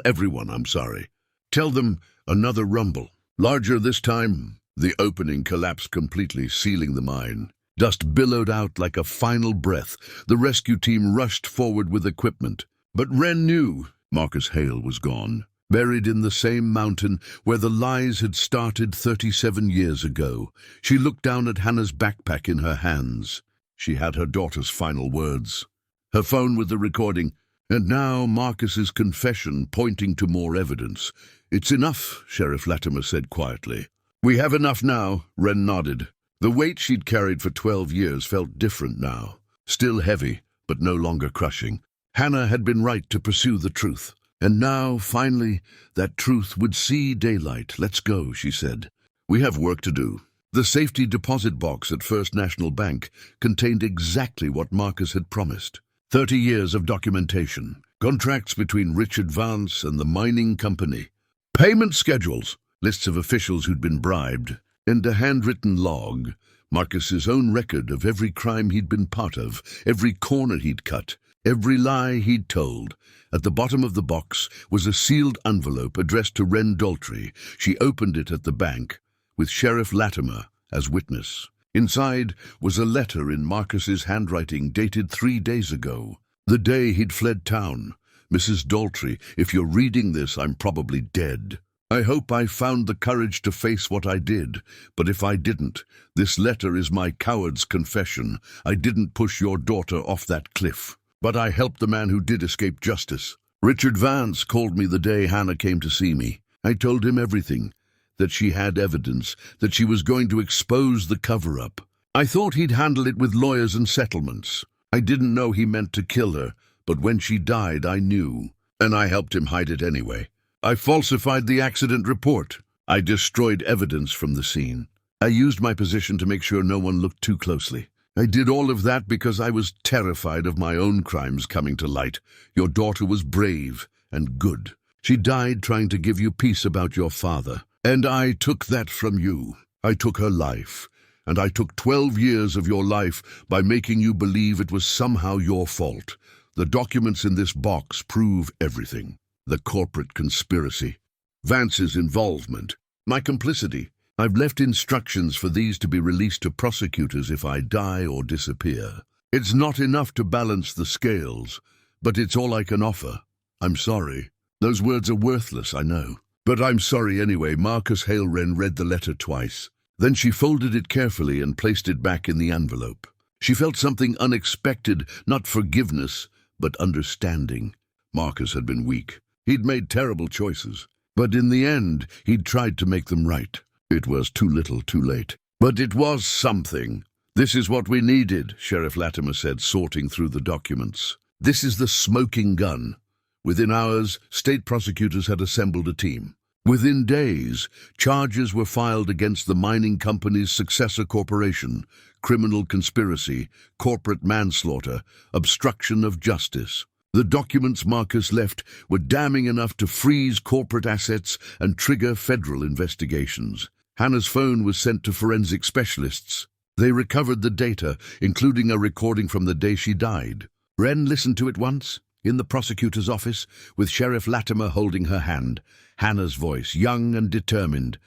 everyone I'm sorry. Tell them another rumble. Larger this time. The opening collapsed completely, sealing the mine. Dust billowed out like a final breath. The rescue team rushed forward with equipment. But Wren knew Marcus Hale was gone. Buried in the same mountain where the lies had started 37 years ago. She looked down at Hannah's backpack in her hands. She had her daughter's final words. Her phone with the recording. And now Marcus's confession pointing to more evidence. It's enough, Sheriff Latimer said quietly. We have enough now, Wren nodded. The weight she'd carried for 12 years felt different now. Still heavy, but no longer crushing. Hannah had been right to pursue the truth. And now, finally, that truth would see daylight. Let's go, she said. We have work to do. The safety deposit box at First National Bank contained exactly what Marcus had promised. 30 years of documentation. Contracts between Richard Vance and the mining company. Payment schedules. Lists of officials who'd been bribed. And a handwritten log. Marcus's own record of every crime he'd been part of. Every corner he'd cut. Every lie he'd told. At the bottom of the box was a sealed envelope addressed to Wren Daltry. She opened it at the bank, with Sheriff Latimer as witness. Inside was a letter in Marcus's handwriting dated 3 days ago, the day he'd fled town. Mrs. Daltry, if you're reading this, I'm probably dead. I hope I found the courage to face what I did, but if I didn't, this letter is my coward's confession. I didn't push your daughter off that cliff. But I helped the man who did escape justice. Richard Vance called me the day Hannah came to see me. I told him everything. that she had evidence, that she was going to expose the cover-up. I thought he'd handle it with lawyers and settlements. I didn't know he meant to kill her, but when she died, I knew, and I helped him hide it anyway. I falsified the accident report. I destroyed evidence from the scene. I used my position to make sure no one looked too closely. I did all of that because I was terrified of my own crimes coming to light. Your daughter was brave and good. She died trying to give you peace about your father. And I took that from you. I took her life. And I took 12 years of your life by making you believe it was somehow your fault. The documents in this box prove everything. The corporate conspiracy, Vance's involvement, my complicity. I've left instructions for these to be released to prosecutors if I die or disappear. It's not enough to balance the scales, but it's all I can offer. I'm sorry. Those words are worthless, I know. But I'm sorry anyway. Marcus Hale-Wren read the letter twice. Then she folded it carefully and placed it back in the envelope. She felt something unexpected, not forgiveness, but understanding. Marcus had been weak. He'd made terrible choices. But in the end, he'd tried to make them right. It was too little, too late. But it was something. This is what we needed, Sheriff Latimer said, sorting through the documents. This is the smoking gun. Within hours, state prosecutors had assembled a team. Within days, charges were filed against the mining company's successor corporation, criminal conspiracy, corporate manslaughter, obstruction of justice. The documents Marcus left were damning enough to freeze corporate assets and trigger federal investigations. Hannah's phone was sent to forensic specialists. They recovered the data, including a recording from the day she died. Wren listened to it once, in the prosecutor's office, with Sheriff Latimer holding her hand. Hannah's voice, young and determined.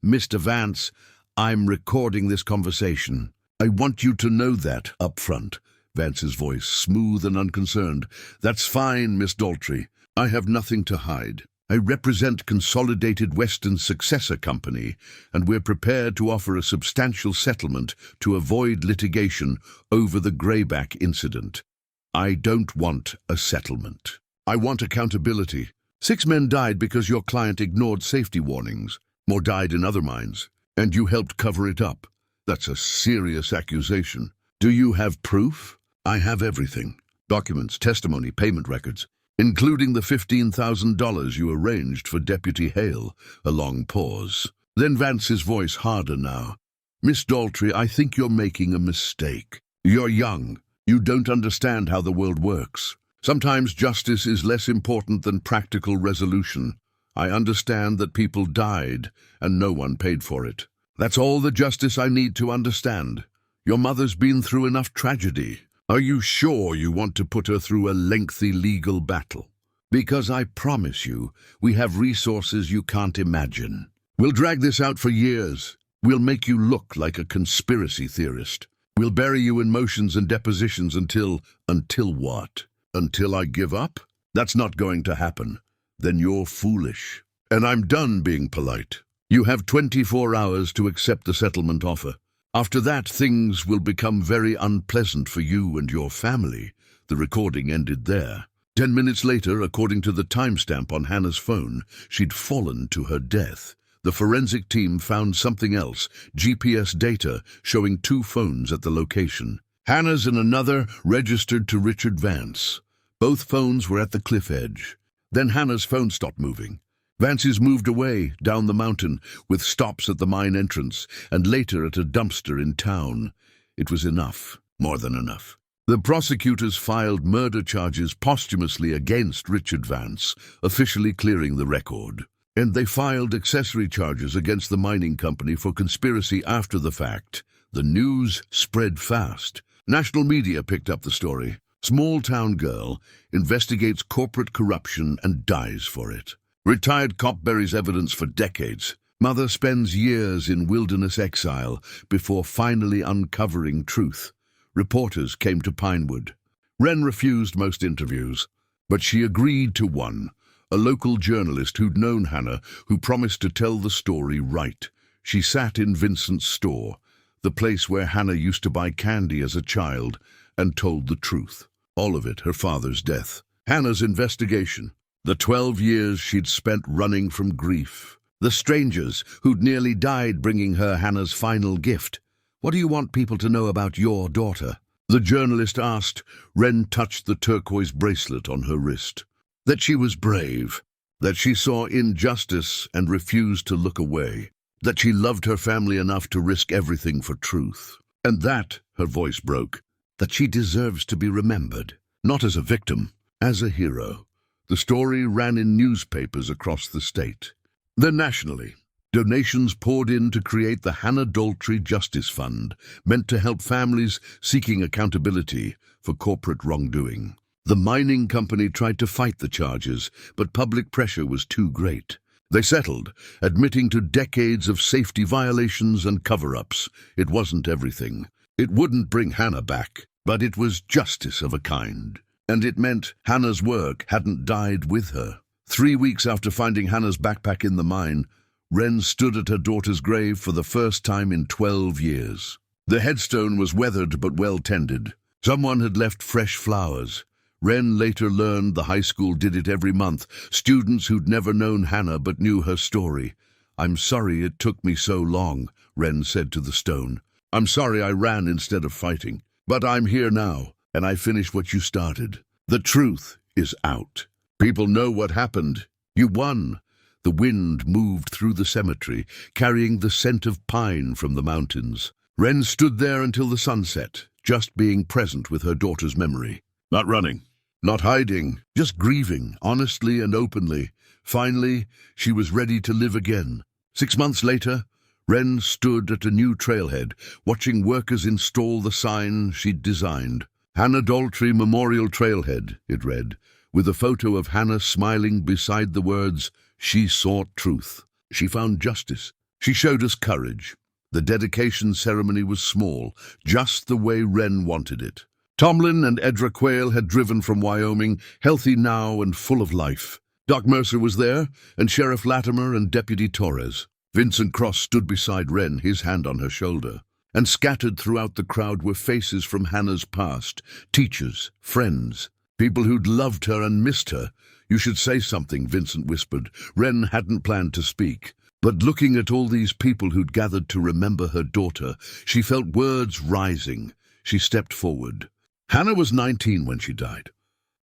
"Mr. Vance, I'm recording this conversation. I want you to know that up front." Vance's voice, smooth and unconcerned. "That's fine, Miss Daltry. I have nothing to hide. I represent Consolidated Western's successor company, and we're prepared to offer a substantial settlement to avoid litigation over the Grayback incident. I don't want a settlement. I want accountability. 6 men died because your client ignored safety warnings. More died in other mines, and you helped cover it up. That's a serious accusation. Do you have proof?" "I have everything. Documents, testimony, payment records, including the $15,000 you arranged for Deputy Hale." A long pause. Then Vance's voice, harder now. "Miss Daltry, I think you're making a mistake. You're young. You don't understand how the world works. Sometimes justice is less important than practical resolution. I understand that people died and no one paid for it. That's all the justice I need to understand. Your mother's been through enough tragedy. Are you sure you want to put her through a lengthy legal battle? Because I promise you, we have resources you can't imagine. We'll drag this out for years. We'll make you look like a conspiracy theorist. We'll bury you in motions and depositions until what? Until I give up? That's not going to happen. Then you're foolish. And I'm done being polite. You have 24 hours to accept the settlement offer. After that, things will become very unpleasant for you and your family." The recording ended there. 10 minutes later, according to the timestamp on Hannah's phone, she'd fallen to her death. The forensic team found something else, GPS data showing 2 phones at the location. Hannah's and another registered to Richard Vance. Both phones were at the cliff edge. Then Hannah's phone stopped moving. Vance's moved away, down the mountain, with stops at the mine entrance, and later at a dumpster in town. It was enough, more than enough. The prosecutors filed murder charges posthumously against Richard Vance, officially clearing the record. And they filed accessory charges against the mining company for conspiracy after the fact. The news spread fast. National media picked up the story. Small-town girl investigates corporate corruption and dies for it. Retired cop buries evidence for decades. Mother spends years in wilderness exile before finally uncovering truth. Reporters came to Pinewood. Wren refused most interviews, but she agreed to one. A local journalist who'd known Hannah, who promised to tell the story right. She sat in Vincent's store, the place where Hannah used to buy candy as a child, and told the truth. All of it, her father's death. Hannah's investigation. The 12 years she'd spent running from grief. The strangers who'd nearly died bringing her Hannah's final gift. "What do you want people to know about your daughter?" the journalist asked. Wren touched the turquoise bracelet on her wrist. That she was brave, that she saw injustice and refused to look away, that she loved her family enough to risk everything for truth. And that, her voice broke, that she deserves to be remembered, not as a victim, as a hero. The story ran in newspapers across the state. Then nationally, donations poured in to create the Wren Daltry Justice Fund, meant to help families seeking accountability for corporate wrongdoing. The mining company tried to fight the charges, but public pressure was too great. They settled, admitting to decades of safety violations and cover-ups. It wasn't everything. It wouldn't bring Hannah back, but it was justice of a kind. And it meant Hannah's work hadn't died with her. 3 weeks after finding Hannah's backpack in the mine, Wren stood at her daughter's grave for the first time in 12 years. The headstone was weathered but well tended. Someone had left fresh flowers. Wren later learned the high school did it every month, students who'd never known Hannah but knew her story. "I'm sorry it took me so long," Wren said to the stone. "I'm sorry I ran instead of fighting. But I'm here now, and I finished what you started. The truth is out. People know what happened. You won." The wind moved through the cemetery, carrying the scent of pine from the mountains. Wren stood there until the sunset, just being present with her daughter's memory. Not running, not hiding, just grieving, honestly and openly. Finally, she was ready to live again. 6 months later, Wren stood at a new trailhead, watching workers install the sign she'd designed. "Wren Daltry Memorial Trailhead," it read, with a photo of Hannah smiling beside the words, "She sought truth. She found justice. She showed us courage." The dedication ceremony was small, just the way Wren wanted it. Tomlin and Edra Quayle had driven from Wyoming, healthy now and full of life. Doc Mercer was there, and Sheriff Latimer and Deputy Torres. Vincent Cross stood beside Wren, his hand on her shoulder. And scattered throughout the crowd were faces from Hannah's past, teachers, friends, people who'd loved her and missed her. "You should say something," Vincent whispered. Wren hadn't planned to speak, but looking at all these people who'd gathered to remember her daughter, she felt words rising. She stepped forward. Hannah was 19 when she died,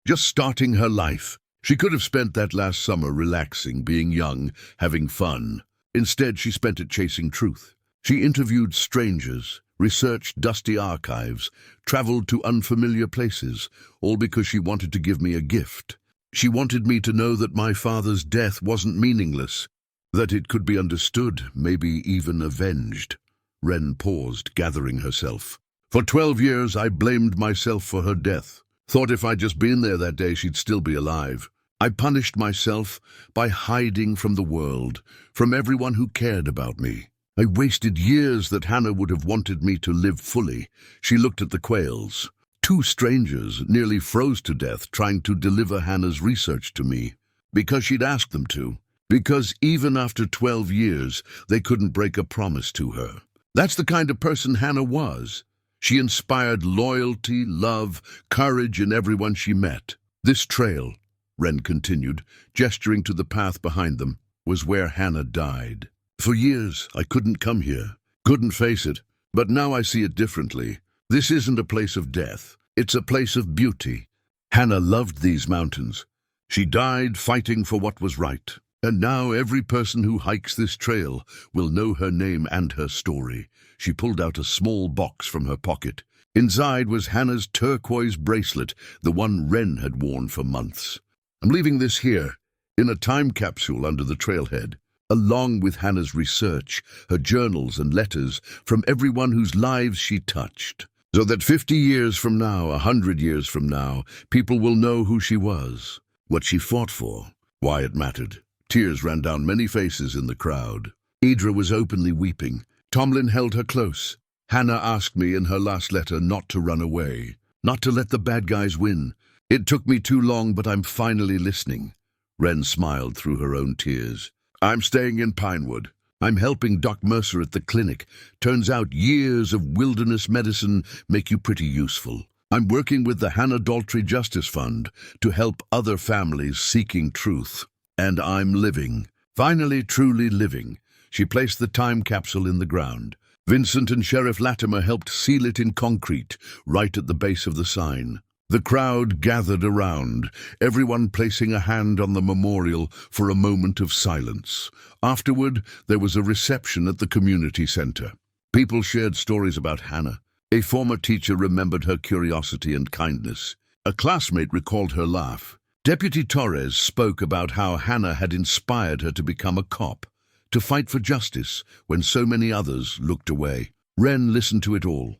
just starting her life. She could have spent that last summer relaxing, being young, having fun. Instead, she spent it chasing truth. She interviewed strangers, researched dusty archives, traveled to unfamiliar places, all because she wanted to give me a gift. She wanted me to know that my father's death wasn't meaningless, that it could be understood, maybe even avenged. Wren paused, gathering herself. "For 12 years, I blamed myself for her death. Thought if I'd just been there that day, she'd still be alive. I punished myself by hiding from the world, from everyone who cared about me. I wasted years that Hannah would have wanted me to live fully." She looked at the Quayles. 2 strangers nearly froze to death trying to deliver Hannah's research to me, because she'd asked them to, because even after 12 years, they couldn't break a promise to her. That's the kind of person Hannah was. She inspired loyalty, love, courage in everyone she met. "This trail," Wren continued, gesturing to the path behind them, "was where Hannah died. For years, I couldn't come here, couldn't face it, but now I see it differently. This isn't a place of death. It's a place of beauty. Hannah loved these mountains. She died fighting for what was right. And now every person who hikes this trail will know her name and her story." She pulled out a small box from her pocket. Inside was Hannah's turquoise bracelet, the one Wren had worn for months. "I'm leaving this here, in a time capsule under the trailhead, along with Hannah's research, her journals and letters from everyone whose lives she touched, so that 50 years from now, 100 years from now, people will know who she was, what she fought for, why it mattered." Tears ran down many faces in the crowd. Edra was openly weeping. Tomlin held her close. "Hannah asked me in her last letter not to run away, not to let the bad guys win. It took me too long, but I'm finally listening." Wren smiled through her own tears. "I'm staying in Pinewood. I'm helping Doc Mercer at the clinic. Turns out years of wilderness medicine make you pretty useful. I'm working with the Wren Daltry Justice Fund to help other families seeking truth. And I'm living, Finally, truly living, she placed the time capsule in the ground. Vincent and Sheriff Latimer helped seal it in concrete, right at the base of the sign. The crowd gathered around, everyone placing a hand on the memorial for a moment of silence. Afterward, there was a reception at the community center. People shared stories about Hannah. A former teacher remembered her curiosity and kindness. A classmate recalled her laugh. Deputy Torres spoke about how Hannah had inspired her to become a cop, to fight for justice when so many others looked away. Wren listened to it all,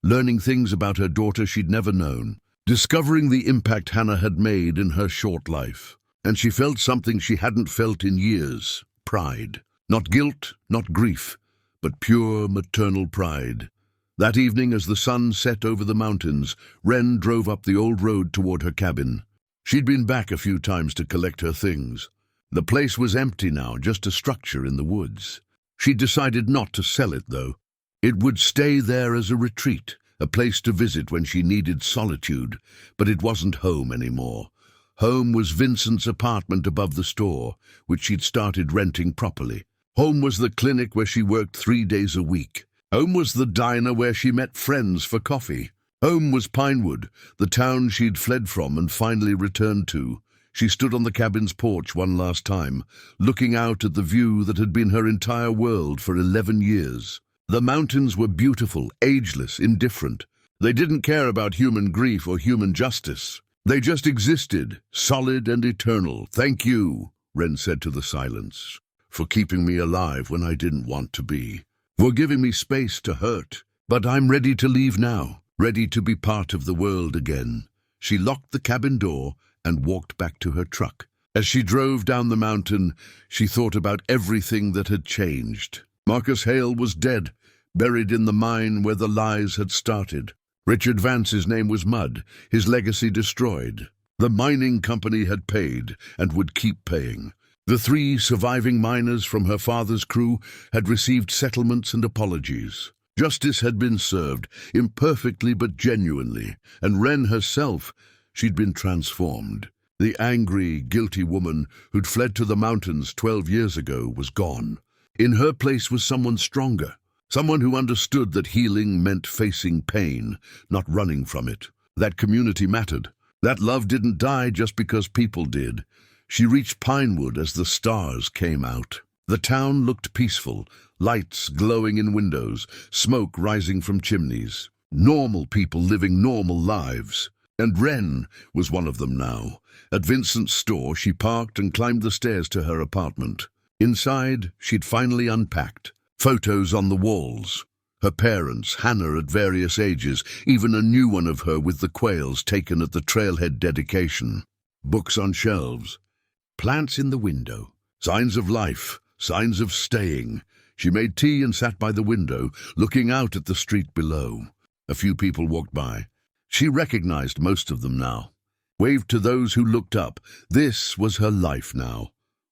learning things about her daughter she'd never known, discovering the impact Hannah had made in her short life. And she felt something she hadn't felt in years: pride. Not guilt, not grief, but pure maternal pride. That evening, as the sun set over the mountains, Wren drove up the old road toward her cabin. She'd been back a few times to collect her things. The place was empty now, just a structure in the woods. She decided not to sell it, though. It would stay there as a retreat, a place to visit when she needed solitude, but it wasn't home anymore. Home was Vincent's apartment above the store, which she'd started renting properly. Home was the clinic where she worked 3 days a week. Home was the diner where she met friends for coffee. Home was Pinewood, the town she'd fled from and finally returned to. She stood on the cabin's porch one last time, looking out at the view that had been her entire world for 11 years. The mountains were beautiful, ageless, indifferent. They didn't care about human grief or human justice. They just existed, solid and eternal. "Thank you," Wren said to the silence, "for keeping me alive when I didn't want to be, for giving me space to hurt. But I'm ready to leave now, ready to be part of the world again." She locked the cabin door and walked back to her truck. As she drove down the mountain, she thought about everything that had changed. Marcus Hale was dead, buried in the mine where the lies had started. Richard Vance's name was mud, his legacy destroyed. The mining company had paid and would keep paying. The 3 surviving miners from her father's crew had received settlements and apologies. Justice had been served, imperfectly but genuinely, and Wren herself, she'd been transformed. The angry, guilty woman who'd fled to the mountains 12 years ago was gone. In her place was someone stronger, someone who understood that healing meant facing pain, not running from it. That community mattered. That love didn't die just because people did. She reached Pinewood as the stars came out. The town looked peaceful, lights glowing in windows, smoke rising from chimneys. Normal people living normal lives. And Wren was one of them now. At Vincent's store, she parked and climbed the stairs to her apartment. Inside, she'd finally unpacked. Photos on the walls. Her parents, Hannah at various ages, even a new one of her with the quails taken at the trailhead dedication. Books on shelves. Plants in the window. Signs of life, signs of staying. She made tea and sat by the window, looking out at the street below. A few people walked by. She recognized most of them now. Waved to those who looked up. This was her life now.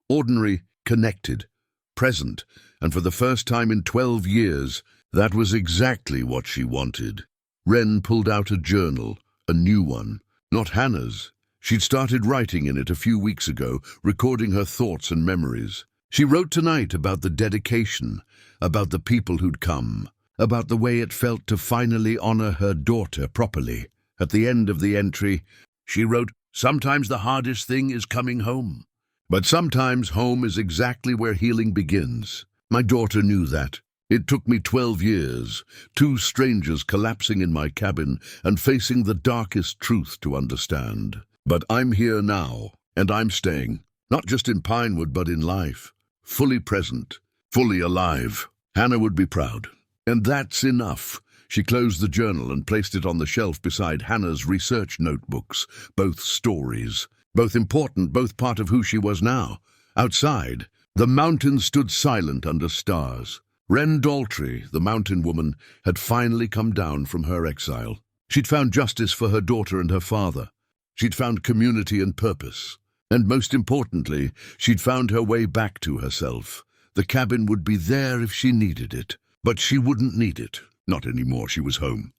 Ordinary, connected, present, and for the first time in 12 years, that was exactly what she wanted. Wren pulled out a journal, a new one, not Hannah's. She'd started writing in it a few weeks ago, recording her thoughts and memories. She wrote tonight about the dedication, about the people who'd come, about the way it felt to finally honor her daughter properly. At the end of the entry, she wrote, "Sometimes the hardest thing is coming home. But sometimes home is exactly where healing begins. My daughter knew that. It took me 12 years, 2 strangers collapsing in my cabin and facing the darkest truth to understand. But I'm here now, and I'm staying, not just in Pinewood but in life, fully present, fully alive." Hannah would be proud. And that's enough. She closed the journal and placed it on the shelf beside Hannah's research notebooks, both stories, both important, both part of who she was now. Outside, the mountains stood silent under stars. Wren Daltry, the mountain woman, had finally come down from her exile. She'd found justice for her daughter and her father. She'd found community and purpose. And most importantly, she'd found her way back to herself. The cabin would be there if she needed it, but she wouldn't need it. Not anymore, she was home.